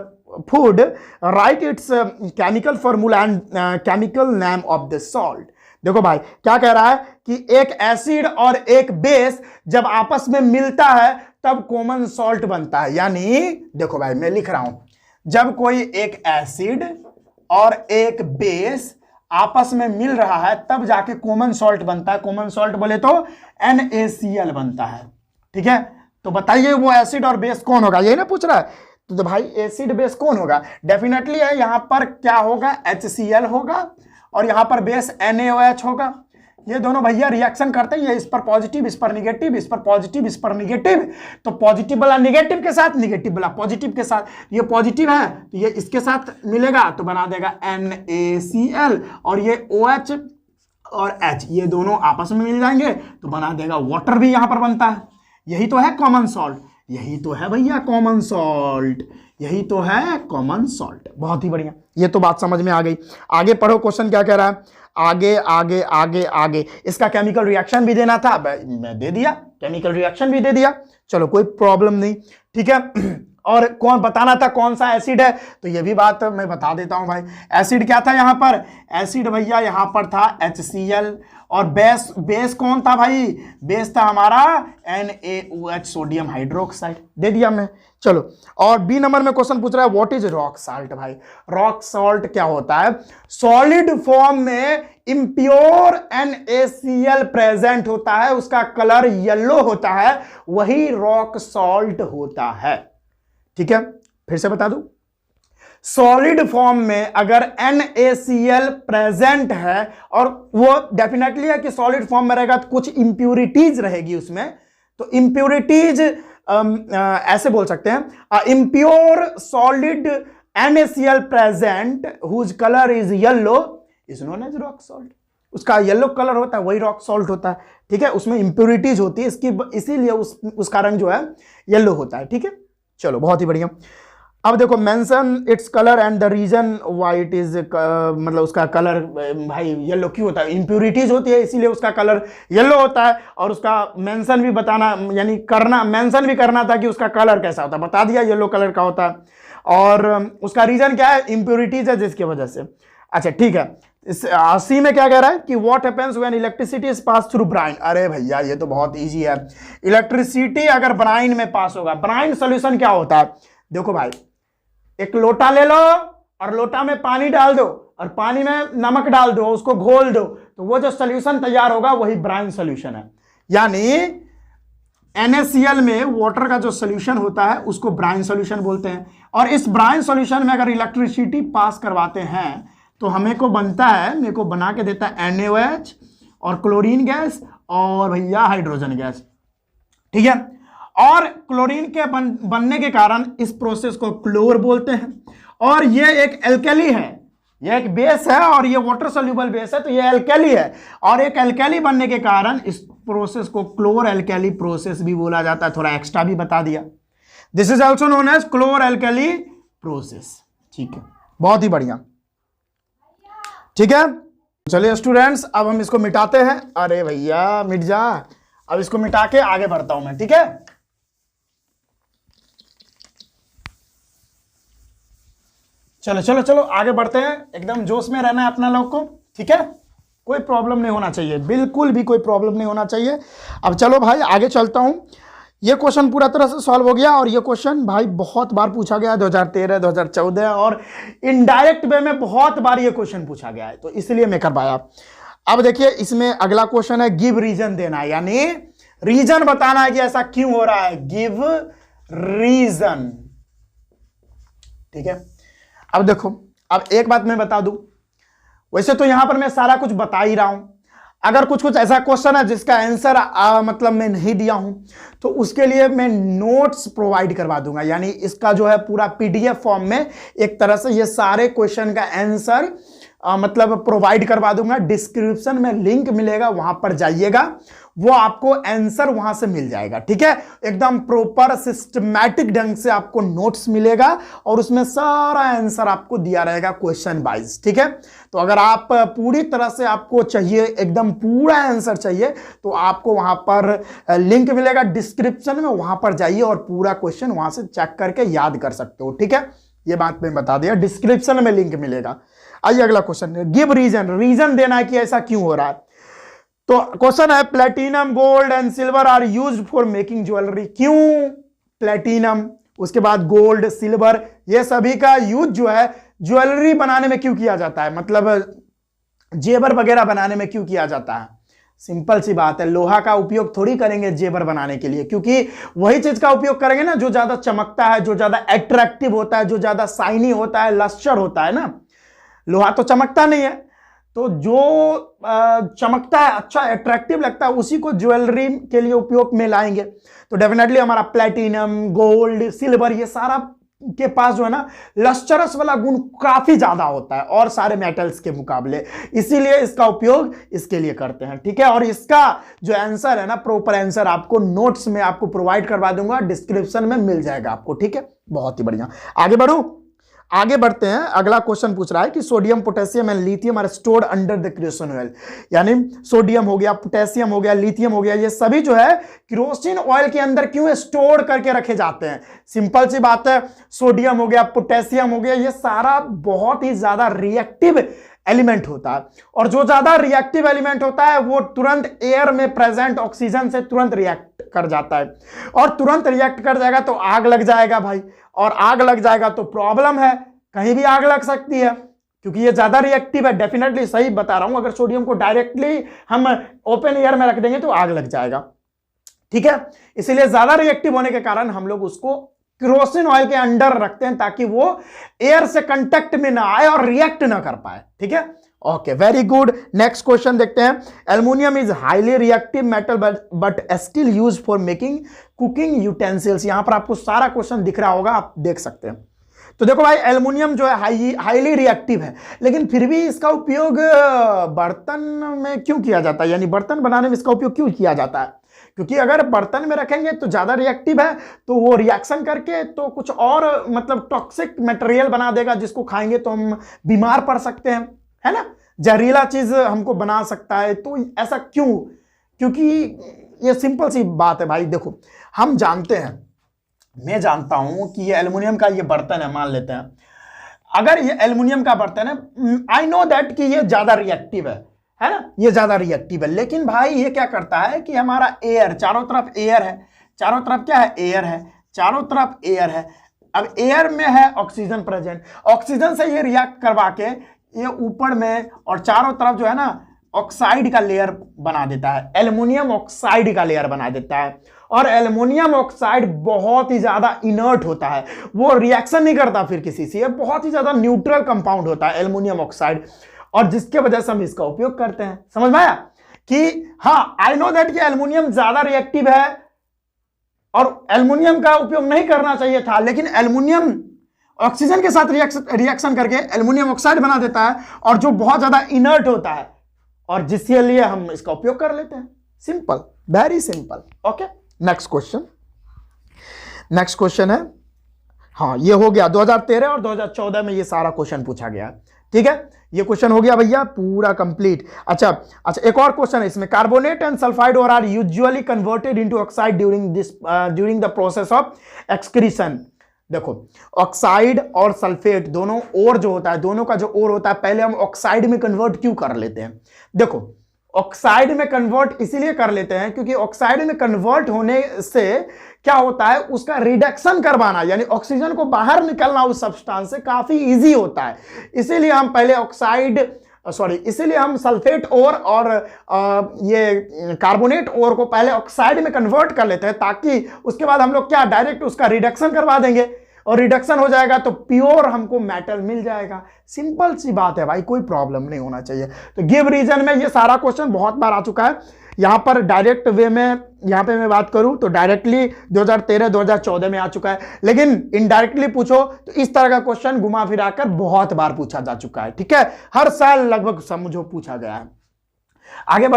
food, write its chemical formula and chemical name of the salt. देखो भाई क्या कह रहा है कि एक एसिड और एक बेस जब आपस में मिलता है तब कॉमन सॉल्ट बनता है। यानी देखो भाई मैं लिख रहा हूं, जब कोई एक एसिड और एक बेस आपस में मिल रहा है तब जाके कॉमन सॉल्ट बनता है। कॉमन सॉल्ट बोले तो NaCl बनता है। ठीक है, तो बताइए वो एसिड और बेस कौन होगा, यही ना पूछ रहा है। तो भाई एसिड बेस कौन होगा, डेफिनेटली है यहां पर क्या होगा, HCl होगा, और यहां पर बेस NaOH होगा। ये दोनों भैया रिएक्शन करते हैं, इस पर पॉजिटिव, इस पर निगेटिव, इस पर पॉजिटिव, इस पर निगेटिव। तो पॉजिटिव वाला निगेटिव के साथ, निगेटिव वाला पॉजिटिव के साथ, ये पॉजिटिव है तो ये इसके साथ मिलेगा तो बना देगा NaCl, और ये OH और H ये दोनों आपस में मिल जाएंगे तो बना देगा वाटर, भी यहां पर बनता है। यही तो है कॉमन सॉल्ट, यही तो है भैया कॉमन सॉल्ट, यही तो है कॉमन सॉल्ट। बहुत ही बढ़िया, ये तो बात समझ में आ गई। आगे पढ़ो, क्वेश्चन क्या कह रहा है, आगे आगे आगे आगे। इसका केमिकल रिएक्शन भी देना था, मैं दे दिया, केमिकल रिएक्शन भी दे दिया, चलो कोई प्रॉब्लम नहीं। ठीक है, और कौन बताना था कौन सा एसिड है, तो ये भी बात मैं बता देता हूं भाई। एसिड क्या था यहां पर, एसिड भैया यहां पर था HCl, और बेस कौन था भाई, बेस था हमारा NaOH सोडियम हाइड्रोक्साइड, दे दिया मैं। चलो, और बी नंबर में क्वेश्चन पूछ रहा है व्हाट इज रॉक साल्ट। भाई रॉक साल्ट क्या होता है, सॉलिड फॉर्म में इम्प्योर NaCl प्रेजेंट होता है, उसका कलर येलो होता है, वही रॉक साल्ट होता है। ठीक है, फिर से बता दूं, सॉलिड फॉर्म में अगर NaCl प्रेजेंट है, और वो डेफिनेटली है कि सॉलिड फॉर्म में रहेगा तो कुछ इंप्यूरिटीज रहेगी उसमें, तो इंप्यूरिटीज ऐसे बोल सकते हैं, impure solid NaCl present whose colour is yellow is known as rock salt. उसका येलो कलर होता है वही रॉक सॉल्ट होता है, ठीक है। उसमें इंप्योरिटीज होती है इसकी, इसीलिए उसका रंग जो है येलो होता है, ठीक है। चलो बहुत ही बढ़िया। अब देखो mention its colour and the reason why it is, मतलब उसका कलर भाई येलो क्यों होता है, इंप्योरिटीज होती है इसीलिए उसका कलर येलो होता है। और उसका मेंशन भी बताना, यानी करना, मेंशन भी करना था कि उसका कलर कैसा होता है, बता दिया येलो कलर का होता है। और उसका रीजन क्या है, इंप्योरिटीज है जिसकी वजह से। अच्छा ठीक है, इस सी में क्या कह रहा है कि what happens when electricity is pass through brine. अरे भैया ये तो बहुत इजी है, इलेक्ट्रिसिटी अगर ब्राइन में पास होगा, ब्राइन सॉल्यूशन क्या होता है, देखो भाई एक लोटा ले लो और लोटा में पानी डाल दो और पानी में नमक डाल दो, उसको घोल दो, तो वो जो सॉल्यूशन तैयार होगा वही ब्राइन सॉल्यूशन है। यानी NaCl में वाटर का जो सॉल्यूशन होता है उसको ब्राइन सॉल्यूशन बोलते हैं। और इस ब्राइन सॉल्यूशन में अगर इलेक्ट्रिसिटी पास करवाते हैं तो हमें को बनता है, मेरे को बना के देता है NaOH और क्लोरीन गैस और भैया हाइड्रोजन गैस, ठीक है। और क्लोरीन के बनने के कारण इस प्रोसेस को क्लोर बोलते हैं। और ये एक एल्केली है, ये एक बेस है और ये वाटर सोल्यूबल बेस है, तो ये एल्केली है। और एक एल्केली बनने के कारण इस प्रोसेस को क्लोर एल्केली प्रोसेस भी बोला जाता है, थोड़ा एक्स्ट्रा भी बता दिया। This is also known as chlor alkali process, ठीक है, बहुत ही बढ़िया, ठीक है। चलिए स्टूडेंट्स अब हम इसको मिटाते हैं। अरे भैया मिट जा, अब इसको मिटा के आगे बढ़ता हूं मैं, ठीक है। चलो चलो चलो आगे बढ़ते हैं, एकदम जोश में रहना है अपना लोग को, ठीक है। कोई प्रॉब्लम नहीं होना चाहिए, बिल्कुल भी कोई प्रॉब्लम नहीं होना चाहिए। अब चलो भाई आगे चलता हूं। ये क्वेश्चन पूरा तरह से सॉल्व हो गया और ये क्वेश्चन भाई बहुत बार पूछा गया है, 2013, 2014 और इनडायरेक्ट वे में बहुत बार ये क्वेश्चन पूछा गया है, तो इसलिए मैं कर पाया। अब देखिए इसमें अगला क्वेश्चन है गिव रीजन देना है, यानी रीजन बताना है कि ऐसा क्यों हो रहा है, गिव रीजन, ठीक है। अब देखो, अब एक बात मैं बता दूं, वैसे तो यहां पर मैं सारा कुछ बता ही रहा हूं, अगर कुछ कुछ ऐसा क्वेश्चन है जिसका आंसर मतलब मैं नहीं दिया हूं तो उसके लिए मैं नोट्स प्रोवाइड करवा दूंगा, यानी इसका जो है पूरा PDF फॉर्म में एक तरह से ये सारे क्वेश्चन का आंसर मतलब प्रोवाइड करवा दूंगा। डिस्क्रिप्शन में लिंक मिलेगा, वहां पर जाइएगा, वो आपको आंसर वहां से मिल जाएगा, ठीक है। एकदम प्रॉपर सिस्टमैटिक ढंग से आपको नोट्स मिलेगा और उसमें सारा आंसर आपको दिया रहेगा क्वेश्चन वाइज, ठीक है। तो अगर आप पूरी तरह से आपको चाहिए, एकदम पूरा आंसर चाहिए, तो आपको वहां पर लिंक मिलेगा डिस्क्रिप्शन में, वहां पर जाइए और पूरा क्वेश्चन वहां से चेक करके याद कर सकते हो, ठीक है। ये बात मैं बता दिया, डिस्क्रिप्शन में लिंक मिलेगा। आइए अगला क्वेश्चन, गिव रीजन, रीजन देना है कि ऐसा क्यों हो रहा है। तो क्वेश्चन है platinum, gold and silver are used for making jewellery. क्यों प्लेटिनम, उसके बाद गोल्ड, सिल्वर, ये सभी का यूज जो है ज्वेलरी बनाने में क्यों किया जाता है, मतलब जेवर वगैरह बनाने में क्यों किया जाता है। सिंपल सी बात है, लोहा का उपयोग थोड़ी करेंगे जेवर बनाने के लिए, क्योंकि वही चीज का उपयोग करेंगे ना जो ज्यादा चमकता है, जो ज्यादा अट्रैक्टिव होता है, जो ज्यादा शाइनी होता है, लस्टर होता है ना। लोहा तो चमकता नहीं है, तो जो चमकता है, अच्छा अट्रैक्टिव लगता है, उसी को ज्वेलरी के लिए उपयोग में लाएंगे। तो डेफिनेटली हमारा प्लेटिनम, गोल्ड, सिल्वर, ये सारा के पास जो है ना लस्टरस वाला गुण काफी ज्यादा होता है और सारे मेटल्स के मुकाबले, इसीलिए इसका उपयोग इसके लिए करते हैं, ठीक है। और इसका जो आंसर है ना, प्रॉपर आंसर आपको नोट्स में आपको प्रोवाइड करवा दूंगा, डिस्क्रिप्शन में मिल जाएगा आपको, ठीक है। बहुत ही बढ़िया, आगे बढ़ो, आगे बढ़ते हैं। अगला क्वेश्चन पूछ रहा है कि sodium, potassium and lithium are stored under the kerosene oil, यानी सोडियम हो गया, पोटेशियम हो गया, लिथियम हो गया, ये सभी जो है केरोसिन ऑयल के अंदर क्यों स्टोर करके रखे जाते हैं। सिंपल सी बात है, सोडियम हो गया, पोटेशियम हो गया, ये सारा बहुत ही ज्यादा रिएक्टिव एलिमेंट होता है, और जो ज्यादा रिएक्टिव एलिमेंट होता है वो तुरंत एयर में प्रेजेंट ऑक्सीजन से तुरंत रिएक्ट कर जाता है, और तुरंत रिएक्ट कर जाएगा तो आग लग जाएगा भाई, और आग लग जाएगा तो प्रॉब्लम है, कहीं भी आग लग सकती है क्योंकि ये ज्यादा रिएक्टिव है। डेफिनेटली सही बता रहा हूं, अगर सोडियम को डायरेक्टली हम ओपन एयर में रख देंगे तो आग लग जाएगा, ठीक है। इसीलिए ज्यादा रिएक्टिव होने के कारण हम लोग उसको केरोसिन ऑयल के अंडर रखते हैं ताकि वो एयर से कांटेक्ट में ना आए और रिएक्ट ना कर पाए, ठीक है। Okay, very good. Next question देखते हैं। Aluminium is highly reactive metal but still used for making cooking utensils. यहां पर आपको सारा क्वेश्चन दिख रहा होगा, आप देख सकते हैं। तो देखो भाई एल्युमिनियम जो है हाईली रिएक्टिव है, लेकिन फिर भी इसका उपयोग बर्तन में क्यों किया जाता है, यानी बर्तन बनाने में इसका उपयोग क्यों किया जाता है? क्योंकि अगर बर्तन में रखेंगे तो ज्यादा रिएक्टिव है, तो वो रिएक्शन करके तो कुछ और मतलब टॉक्सिक मटेरियल बना देगा, जिसको खाएंगे तो हम बीमार पड़ सकते हैं, है ना, जहरीला चीज हमको बना सकता है। तो ऐसा क्यों? क्योंकि ये सिंपल सी बात है भाई। देखो हम जानते हैं, मैं जानता हूं कि ये एल्युमिनियम का ये बर्तन है, मान लेते हैं अगर ये एल्युमिनियम का बर्तन है, आई नो दैट कि ये ज्यादा रिएक्टिव है ना, ये ज्यादा रिएक्टिव है, लेकिन भाई ये क्या करता है कि हमारा एयर, चारों तरफ एयर है, चारों तरफ क्या है, एयर है, चारों तरफ एयर है। अब एयर में है ऑक्सीजन प्रेजेंट, ऑक्सीजन से ये रिएक्ट करवा के ये ऊपर में और चारों तरफ जो है ना ऑक्साइड का लेयर बना देता है, एल्युमिनियम ऑक्साइड का लेयर बना देता है। और एल्युमिनियम ऑक्साइड बहुत ही ज्यादा इनर्ट होता है, वो रिएक्शन नहीं करता फिर किसी से, बहुत ही ज्यादा न्यूट्रल कंपाउंड होता है एल्युमिनियम ऑक्साइड, और जिसके वजह से हम इसका उपयोग करते हैं। समझ में आया कि हाँ, आई नो दैट कि एल्युमिनियम ज्यादा रिएक्टिव है और एल्युमिनियम का उपयोग नहीं करना चाहिए था, लेकिन एल्युमिनियम ऑक्सीजन के साथ रिएक्शन करके एल्युमिनियम ऑक्साइड बना देता है, और जो बहुत ज्यादा इनर्ट होता है, और जिसके लिए हम इसका उपयोग कर लेते हैं। Simple, very simple. Okay, next question. Next question है, हाँ ये हो गया 2013 और 2014 में ये सारा क्वेश्चन पूछा गया। ठीक है, ये क्वेश्चन हो गया भैया पूरा कंप्लीट। अच्छा, एक और क्वेश्चन है इसमें, carbonate and sulphide ore are usually converted into oxide during the process of excretion. देखो ऑक्साइड और सल्फेट दोनों और जो होता है, दोनों का जो और होता है, पहले हम ऑक्साइड में कन्वर्ट क्यों कर लेते हैं? देखो ऑक्साइड में कन्वर्ट इसीलिए कर लेते हैं क्योंकि ऑक्साइड में कन्वर्ट होने से क्या होता है, उसका रिडक्शन करवाना, यानी ऑक्सीजन को बाहर निकलना उस सब्सटेंस से काफी इजी होता है। इसीलिए हम पहले इसीलिए हम सल्फेट और ये कार्बोनेट और को पहले ऑक्साइड में कन्वर्ट कर लेते हैं, ताकि उसके बाद हम लोग क्या डायरेक्ट उसका रिडक्शन करवा देंगे, और रिडक्शन हो जाएगा तो प्योर हमको मेटल मिल जाएगा। सिंपल सी बात है भाई, कोई प्रॉब्लम नहीं होना चाहिए। तो गिव रीजन में ये सारा क्वेश्चन बहुत बार आ चुका है। यहां पर डायरेक्ट वे में यहां पे मैं बात करूं तो डायरेक्टली 2013 2014 में आ चुका है, लेकिन इनडायरेक्टली पूछो तो इस तरह का क्वेश्चन घुमा फिरा कर बहुत बार पूछा जा चुका है। ठीक है, हर साल लगभग समझो पूछा गया है। आगे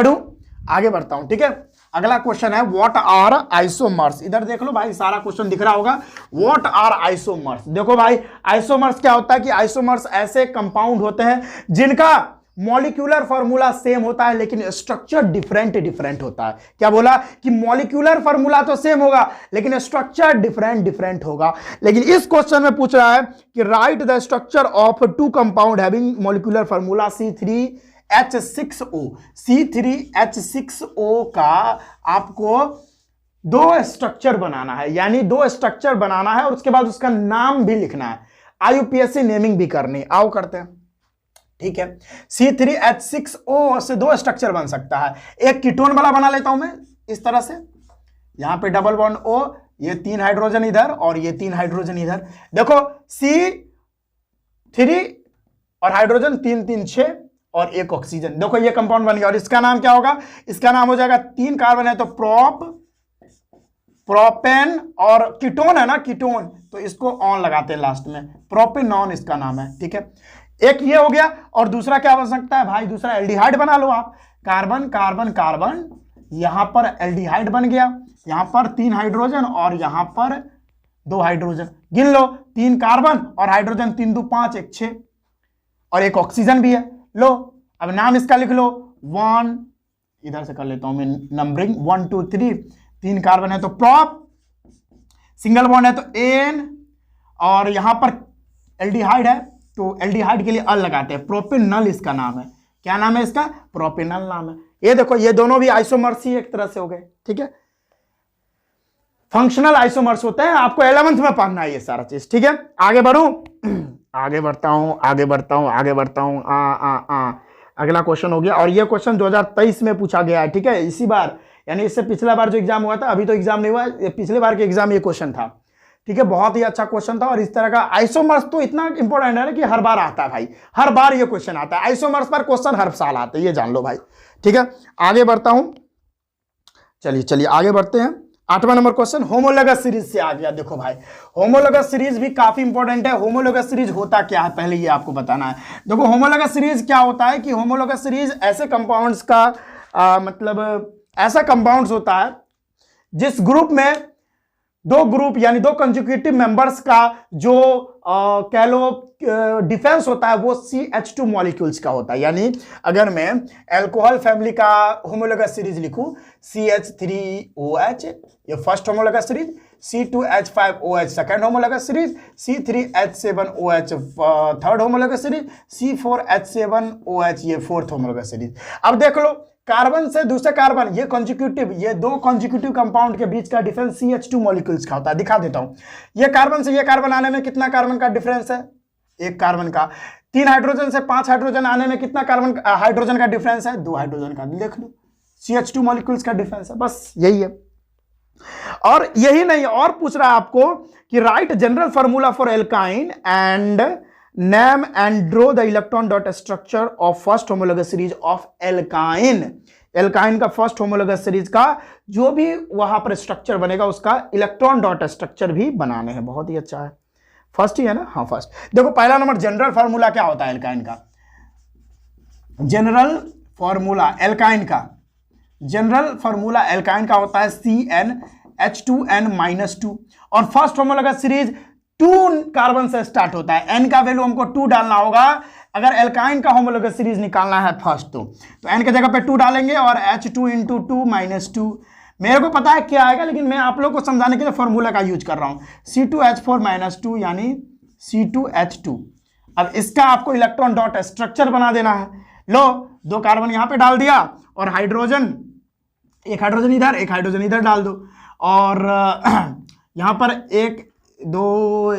बढ़ता हूं। ठीक है, अगला क्वेश्चन है व्हाट आर आइसोमर्स। इधर देख लो भाई, सारा क्वेश्चन दिख रहा होगा। What are isomers. देखो भाई आइसोमर्स क्या होता है कि आइसोमर्स ऐसे कंपाउंड होते हैं जिनका मॉलिक्यूलर फॉर्मूला सेम होता है, लेकिन स्ट्रक्चर डिफरेंट होता है। क्या बोला कि मॉलिक्यूलर फॉर्मूला तो सेम होगा, लेकिन स्ट्रक्चर डिफरेंट होगा। लेकिन इस क्वेश्चन में पूछ रहा है कि write the structure of two compound having molecular formula C3H6O। C3H6O का आपको दो स्ट्रक्चर बनाना है, यानी दो स्ट्रक्चर बनाना है और उसके बाद उसका नाम भी लिखना है। IUPAC नेमिंग भी करनी, आओ करते हैं। ठीक है, C3H6O से दो स्ट्रक्चर बन सकता है। एक कीटोन वाला बना लेता हूं मैं इस तरह से, यहां पे डबल बॉन्ड O, ये 3 हाइड्रोजन इधर और ये 3 हाइड्रोजन इधर। देखो C3 और हाइड्रोजन 3 3 6 और एक ऑक्सीजन। देखो ये कंपाउंड बन गया, और इसका नाम क्या होगा? इसका नाम हो जाएगा, 3 कार्बन है तो प्रोपेन, और कीटोन है ना कीटोन, तो इसको ऑन लगाते हैं लास्ट में, प्रोपेनॉन इसका नाम है। ठीक है, एक ये हो गया, और दूसरा क्या बन सकता है भाई? दूसरा एल्डिहाइड बना लो आप, कार्बन कार्बन कार्बन, यहां पर एल्डिहाइड बन गया, यहां पर 3 हाइड्रोजन और यहां पर 2 हाइड्रोजन। गिन लो, 3 कार्बन और हाइड्रोजन, 3 2 5 1 6, और एक ऑक्सीजन भी है। लो अब नाम इसका लिख लो, 1, इधर से कर लेता हूं मैं नंबरिंग, 1 2 3, 3 कार्बन है तो प्रोप, सिंगल बॉन्ड है तो एन, और यहां पर एल्डिहाइड है तो एल्डिहाइड के लिए अल लगाते हैं, प्रोपेनल इसका नाम है। क्या नाम है इसका? प्रोपेनल नाम है। ये देखो ये दोनों भी आइसोमर्स ही एक तरह से हो गए। ठीक है, फंक्शनल आइसोमर्स होते हैं, आपको 11th में पढ़ना है ये सारा चीज। ठीक है, आगे बढ़ूं, आगे बढ़ता हूं। अगला क्वेश्चन हो गया, और ये क्वेश्चन 2023 में पूछा गया है। ठीक है, इसी बार, यानी इससे पिछला बार जो एग्जाम हुआ था, अभी तो एग्जाम नहीं हुआ, पिछले बार के एग्जाम ये क्वेश्चन था। ठीक है, बहुत ही अच्छा क्वेश्चन था, और इस तरह का आइसोमर्स तो इतना इंपॉर्टेंट है ना कि हर बार आता है भाई, हर बार ये क्वेश्चन आता है। आइसोमर्स पर क्वेश्चन हर साल आते हैं, ये जान लो भाई। ठीक है, आगे बढ़ता हूं, चलिए आगे बढ़ते हैं। 8वां नंबर क्वेश्चन होमोलोगस सीरीज से आ गया। देखो भाई, होमोलोगस सीरीज भी काफी इंपॉर्टेंट है। होमोलोगस सीरीज होता क्या है पहले ये आपको बताना है। देखो होमोलोगस सीरीज क्या होता है कि होमोलोगस सीरीज ऐसे कंपाउंड्स का मतलब ऐसा कंपाउंड्स होता है जिस ग्रुप में दो ग्रुप यानी दो कंसेक्यूटिव मेंबर्स का जो कह लो डिफेंस होता है वो CH2 मॉलिक्यूल्स का होता है। यानी अगर मैं अल्कोहल फैमिली का होमोलोगस सीरीज लिखूं CH3OH ये first homologous series, C2H5OH second homologous series, C3H7OH third homologous series, C4H7OH ये फोर्थ होमोलोगस सीरीज। अब देख लो कार्बन से दूसरे कार्बन ये कॉन्जिक्यूटिव ये दो कॉन्जिक्यूटिव कंपाउंड के बीच का डिफरेंस CH2 मॉलिक्यूल्स का होता है। दिखा देता हूं, ये कार्बन से ये कार्बन आने में कितना कार्बन का डिफरेंस है, एक कार्बन का। 3 हाइड्रोजन से 5 हाइड्रोजन आने में कितना कार्बन हाइड्रोजन का डिफरेंस है, 2 हाइड्रोजन का। देख लो CH2 मॉलिक्यूल्स का डिफरेंस है, बस यही है। और यही नहीं, और पूछ रहा है आपको कि right general formula for alkyne and name and draw the electron dot structure of first homologous series of alkyne. Alkyne का फर्स्ट होमोलोगस सीरीज का जो भी वहां पर स्ट्रक्चर बनेगा उसका इलेक्ट्रॉन डॉट स्ट्रक्चर भी बनाने हैं। बहुत ही अच्छा है, फर्स्ट ही है ना, हाँ फर्स्ट। देखो पहला नंबर जनरल फार्मूला क्या होता है एल्काइन का, जनरल फार्मूला एल्काइन का, जनरल फार्मूला एल्काइन का होता है CnH2n-2 और फर्स्ट होमोलोगस सीरीज 2 कार्बन से स्टार्ट होता है। n का वैल्यू हमको 2 डालना होगा अगर एल्काइन का होमोलोगस सीरीज निकालना है फर्स्ट तो n के जगह पे 2 डालेंगे और H2 × 2 - 2 मेरे को पता है क्या आएगा, लेकिन मैं आप लोग को समझाने के लिए फॉर्मूला का यूज कर रहा हूं। C2H4 - 2 यानी C2H2। अब इसका आपको इलेक्ट्रॉन डॉट स्ट्रक्चर बना देना है। लो 2 कार्बन यहां पे डाल दिया और हाइड्रोजन, एक हाइड्रोजन इधर एक हाइड्रोजन इधर डाल दो और यहां पर 1 2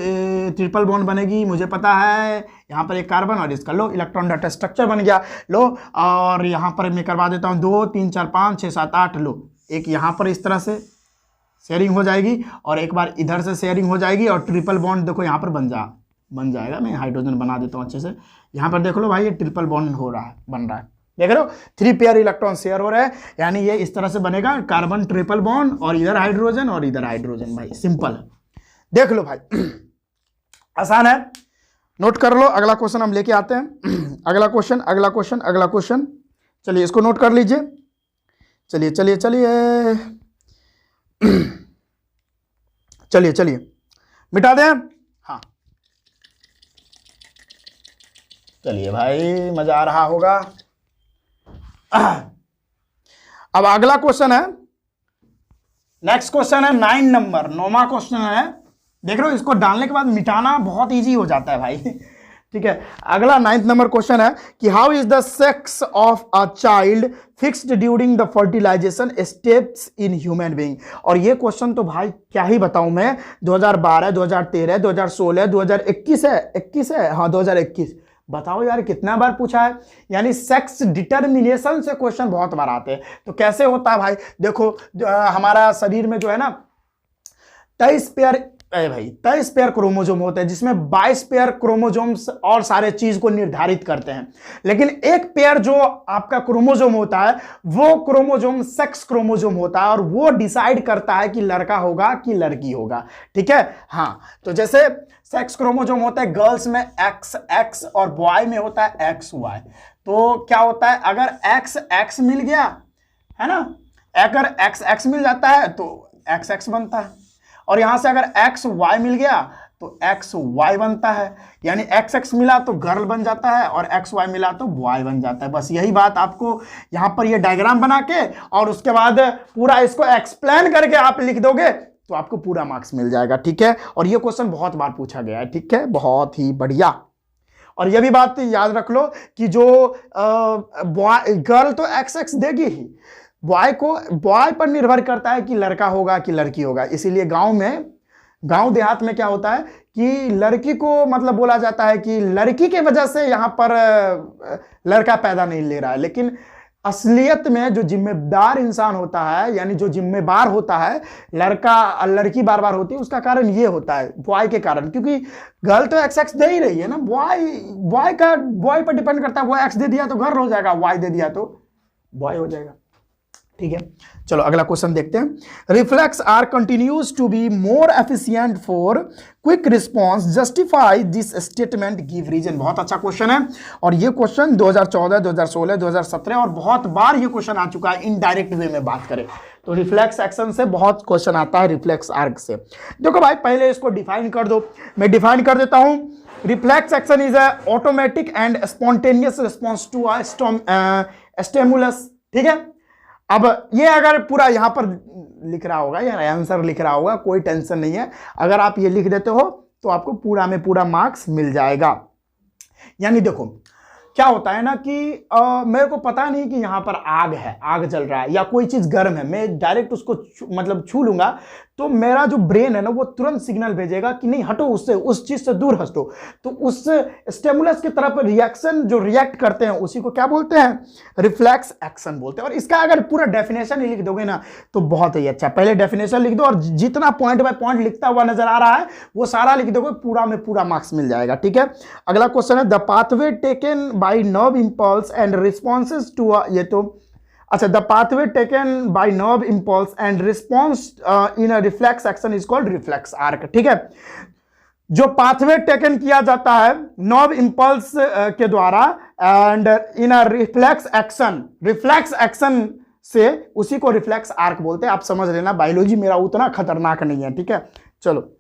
ट्रिपल बॉन्ड बनेगी, मुझे पता है। यहाँ पर एक कार्बन और इसका लो इलेक्ट्रॉन डॉट स्ट्रक्चर बन गया। लो और यहाँ पर मैं करवा देता हूँ 2 3 4 5 6 7 8। लो एक यहाँ पर इस तरह से शेयरिंग हो जाएगी और एक बार इधर से शेयरिंग हो जाएगी और ट्रिपल बॉन्ड देखो यहाँ पर बन जाएगा। मैं हाइड्रोजन बना देता हूँ अच्छे से। यहाँ पर देख लो भाई ये ट्रिपल बॉन्ड हो रहा है, बन रहा है, देख लो 3 पेयर इलेक्ट्रॉन शेयर हो रहे हैं। यानी ये इस तरह से बनेगा, कार्बन ट्रिपल बॉन्ड और इधर हाइड्रोजन और इधर हाइड्रोजन। भाई सिंपल है, देख लो भाई आसान है, नोट कर लो। अगला क्वेश्चन हम लेके आते हैं। अगला क्वेश्चन चलिए इसको नोट कर लीजिए। चलिए मिटा दें। हाँ चलिए भाई, मजा आ रहा होगा। अब अगला क्वेश्चन है, नेक्स्ट क्वेश्चन है 9 नंबर, 9वां क्वेश्चन है। देख रहे हो इसको डालने के बाद मिटाना बहुत इजी हो जाता है भाई। ठीक है, अगला 9th नंबर क्वेश्चन है कि how is the sex of a child fixed during the fertilisation steps in human being. और ये क्वेश्चन तो भाई क्या ही बताऊं मैं, 2012 2013 2016 2021 है, 21 है, हाँ 2021। बताओ यार कितना बार पूछा है। यानी सेक्स डिटर्मिनेशन से क्वेश्चन बहुत बार आते हैं। तो कैसे होता है भाई, देखो हमारा शरीर में जो है ना 23 पेयर क्रोमोजोम होते हैं, जिसमें 22 पेयर क्रोमोजोम्स और सारे चीज को निर्धारित करते हैं। लेकिन एक पेयर जो आपका क्रोमोजोम होता है वो क्रोमोजोम सेक्स क्रोमोजोम होता है और वो डिसाइड करता है कि लड़का होगा कि लड़की होगा। ठीक है, हाँ तो जैसे सेक्स क्रोमोजोम होता है गर्ल्स में XX और बॉय में होता है XY। तो क्या होता है, अगर XX मिल गया है ना, अगर XX मिल जाता है तो XX बनता है, और यहां से अगर XY मिल गया तो XY बनता है। यानी XX मिला तो गर्ल बन जाता है और XY मिला तो बॉय बन जाता है। बस यही बात आपको यहां पर ये डायग्राम बना के और उसके बाद पूरा इसको एक्सप्लेन करके आप लिख दोगे तो आपको पूरा मार्क्स मिल जाएगा। ठीक है, और ये क्वेश्चन बहुत बार पूछा गया है। ठीक है, बहुत ही बढ़िया। और ये भी बात याद रख लो कि जो गर्ल तो XX देगी ही, बॉय पर निर्भर करता है कि लड़का होगा कि लड़की होगा। इसीलिए गांव देहात में क्या होता है कि लड़की को मतलब बोला जाता है कि लड़की के वजह से यहां पर लड़का पैदा नहीं ले रहा है। लेकिन असलियत में जो जिम्मेदार इंसान होता है, यानी जो जिम्मेदार होता है, लड़की बार बार होती है, उसका कारण ये होता है बॉय के कारण। क्योंकि गर्ल तो XX दे ही रही है ना, बॉय पर डिपेंड करता है। वो X दे दिया तो गर्ल हो जाएगा, Y दे दिया तो बॉय हो जाएगा। ठीक है, चलो अगला क्वेश्चन देखते हैं। Reflex are continues to be more efficient for quick response, justify this statement, give reason. बहुत अच्छा क्वेश्चन है और ये क्वेश्चन 2014, 2016, 2017 और बहुत बार ये क्वेश्चन आ चुका है। इनडायरेक्ट वे में बात करें तो रिफ्लेक्स एक्शन से बहुत क्वेश्चन आता है, रिफ्लेक्स आर्क से। देखो भाई पहले इसको डिफाइन कर दो, मैं डिफाइन कर देता हूं। Reflex action is a automatic and spontaneous response to a stimulus. ठीक है, अब ये अगर पूरा यहां पर लिख रहा होगा या आंसर लिख रहा होगा, कोई टेंशन नहीं है। अगर आप ये लिख देते हो तो आपको पूरा में पूरा मार्क्स मिल जाएगा। यानी देखो क्या होता है ना कि मेरे को पता नहीं कि यहां पर आग है, आग जल रहा है या कोई चीज गर्म है, मैं डायरेक्ट उसको मतलब छू लूंगा तो मेरा जो ब्रेन है ना वो तुरंत सिग्नल भेजेगा कि नहीं हटो उससे, उस चीज से दूर हटो। तो उस स्टिमुलस की तरफ रिएक्शन जो रिएक्ट करते हैं उसी को क्या बोलते हैं, रिफ्लेक्स एक्शन बोलते हैं। और इसका अगर पूरा डेफिनेशन ही लिख दोगे ना तो बहुत ही अच्छा। पहले डेफिनेशन लिख दो और जितना पॉइंट बाय पॉइंट लिखता हुआ नजर आ रहा है वो सारा लिख दोगे, पूरा में पूरा मार्क्स मिल जाएगा। ठीक है, अगला क्वेश्चन है the pathway taken by nerve impulse and responses to, ये तो अच्छा, the pathway taken by nerve impulse and response in a reflex action is called reflex arc. ठीक है, जो पाथवे टेकन किया जाता है नर्व इंपल्स के द्वारा and in a reflex action से, उसी को रिफ्लेक्स आर्क बोलते हैं। आप समझ लेना, बायोलॉजी मेरा उतना खतरनाक नहीं है। ठीक है, चलो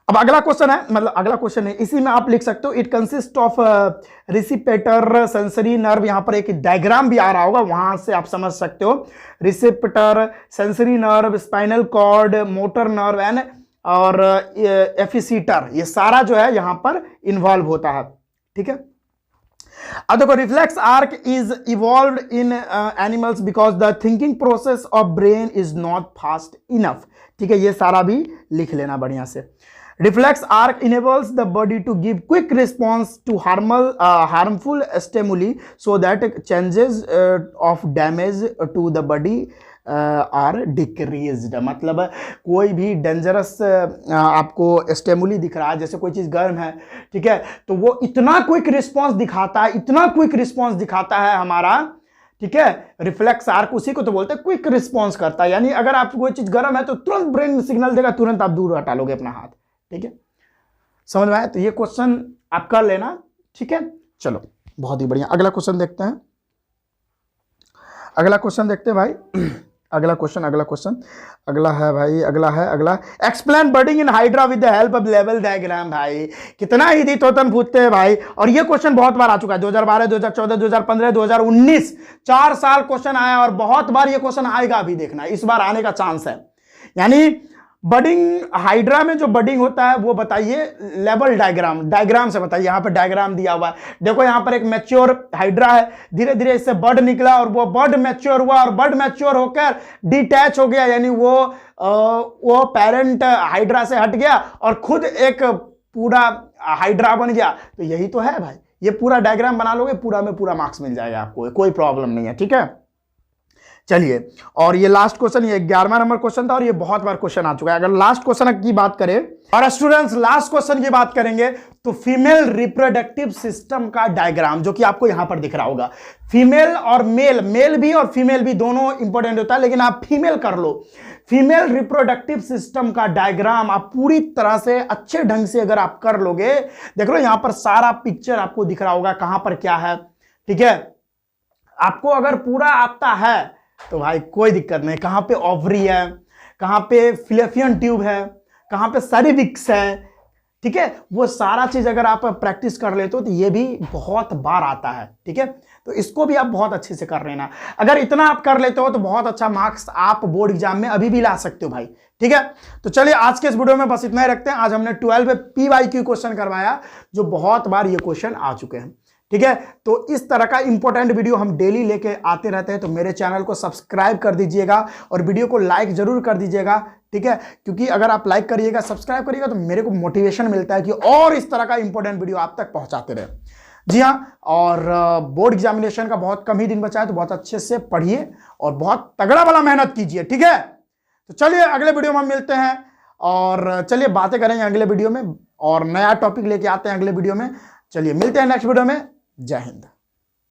अब अगला क्वेश्चन है, मतलब अगला क्वेश्चन है, इसी में आप लिख सकते हो it consist of receptor sensory nerve. यहां पर एक डायग्राम भी आ रहा होगा, वहां से आप समझ सकते हो। Receptor, sensory nerve, spinal cord, motor nerve and और एफिसीटर, ये सारा जो है यहां पर इन्वॉल्व होता है। ठीक है, अब देखो reflex arc is evolved in animals because the thinking process of brain is not fast enough. ठीक है, ये सारा भी लिख लेना बढ़िया से। Reflex arc enables the body to give quick response to harmful stimuli so that changes of damage to the body are decreased। मतलब कोई भी डेंजरस आपको स्टिमुली दिख रहा है, जैसे कोई चीज गर्म है, ठीक है, तो वो इतना क्विक रिस्पॉन्स दिखाता है, इतना क्विक रिस्पॉन्स दिखाता है हमारा। ठीक है, रिफ्लेक्स आर्क उसी को तो बोलते हैं क्विक रिस्पॉन्स करता है। यानी अगर आपको कोई चीज गर्म है तो तुरंत ब्रेन सिग्नल देगा, तुरंत आप दूर हटा लोगे अपना हाथ। ठीक है, समझ में आया? तो ये क्वेश्चन आप कर लेना। ठीक है, चलो बहुत ही बढ़िया। अगला क्वेश्चन देखते हैं, अगला क्वेश्चन देखते हैं भाई। अगला क्वेश्चन अगला है भाई, अगला explain budding in hydra with the help of लेवल डायग्राम। भाई कितना ही तोतन पूछते हैं भाई, और ये क्वेश्चन बहुत बार आ चुका है, 2012, 2014, 2015, 2019, 4 साल क्वेश्चन आया और बहुत बार ये क्वेश्चन आएगा। अभी देखना, इस बार आने का चांस है। यानी बडिंग हाइड्रा में जो बडिंग होता है वो बताइए लेवल डायग्राम से बताइए। यहां पर डायग्राम दिया हुआ है, देखो यहां पर एक मैच्योर हाइड्रा है, धीरे धीरे इससे बर्ड निकला और वो बर्ड मैच्योर हुआ और बर्ड मैच्योर होकर डिटैच हो गया, यानी वो पेरेंट हाइड्रा से हट गया और खुद एक पूरा हाइड्रा बन गया। तो यही तो है भाई, ये पूरा डायग्राम बना लोगे, पूरा में पूरा मार्क्स मिल जाएगा आपको, कोई प्रॉब्लम नहीं है। ठीक है, चलिए, और ये लास्ट क्वेश्चन, ये 11वां नंबर क्वेश्चन था और ये बहुत बार क्वेश्चन आ चुका है। अगर लास्ट क्वेश्चन की बात करें और स्टूडेंट्स लास्ट क्वेश्चन की बात करेंगे तो फीमेल रिप्रोडक्टिव सिस्टम का डायग्राम, जो कि आपको यहां पर दिख रहा होगा। फीमेल और मेल भी और फीमेल भी दोनों इंपॉर्टेंट होता है, लेकिन आप फीमेल कर लो। फीमेल रिप्रोडक्टिव सिस्टम का डायग्राम आप पूरी तरह से अच्छे ढंग से अगर आप कर लोगे, देख लो यहां पर सारा पिक्चर आपको दिख रहा होगा, कहां पर क्या है। ठीक है, आपको अगर पूरा आता है तो भाई कोई दिक्कत नहीं, कहां पे ओवरी है, कहां पे फिलोपियन ट्यूब है, कहां पे सर्विक्स है। ठीक है, वो सारा चीज अगर आप प्रैक्टिस कर लेते हो तो ये भी बहुत बार आता है। ठीक है, तो इसको भी आप बहुत अच्छे से कर लेना। अगर इतना आप कर लेते हो तो बहुत अच्छा मार्क्स आप बोर्ड एग्जाम में अभी भी ला सकते हो भाई। ठीक है, तो चलिए आज के इस वीडियो में बस इतना ही रखते हैं। आज हमने 12 PYQ क्वेश्चन करवाया, जो बहुत बार ये क्वेश्चन आ चुके हैं। ठीक है, तो इस तरह का इंपॉर्टेंट वीडियो हम डेली लेके आते रहते हैं, तो मेरे चैनल को सब्सक्राइब कर दीजिएगा और वीडियो को लाइक जरूर कर दीजिएगा। ठीक है, क्योंकि अगर आप लाइक करिएगा, सब्सक्राइब करिएगा तो मेरे को मोटिवेशन मिलता है कि और इस तरह का इंपॉर्टेंट वीडियो आप तक पहुंचाते रहे। जी हाँ, और बोर्ड एग्जामिनेशन का बहुत कम ही दिन बचा है, तो बहुत अच्छे से पढ़िए और बहुत तगड़ा वाला मेहनत कीजिए। ठीक है, तो चलिए अगले वीडियो में हम मिलते हैं और चलिए बातें करेंगे अगले वीडियो में और नया टॉपिक लेके आते हैं अगले वीडियो में। चलिए मिलते हैं नेक्स्ट वीडियो में। जय हिंद।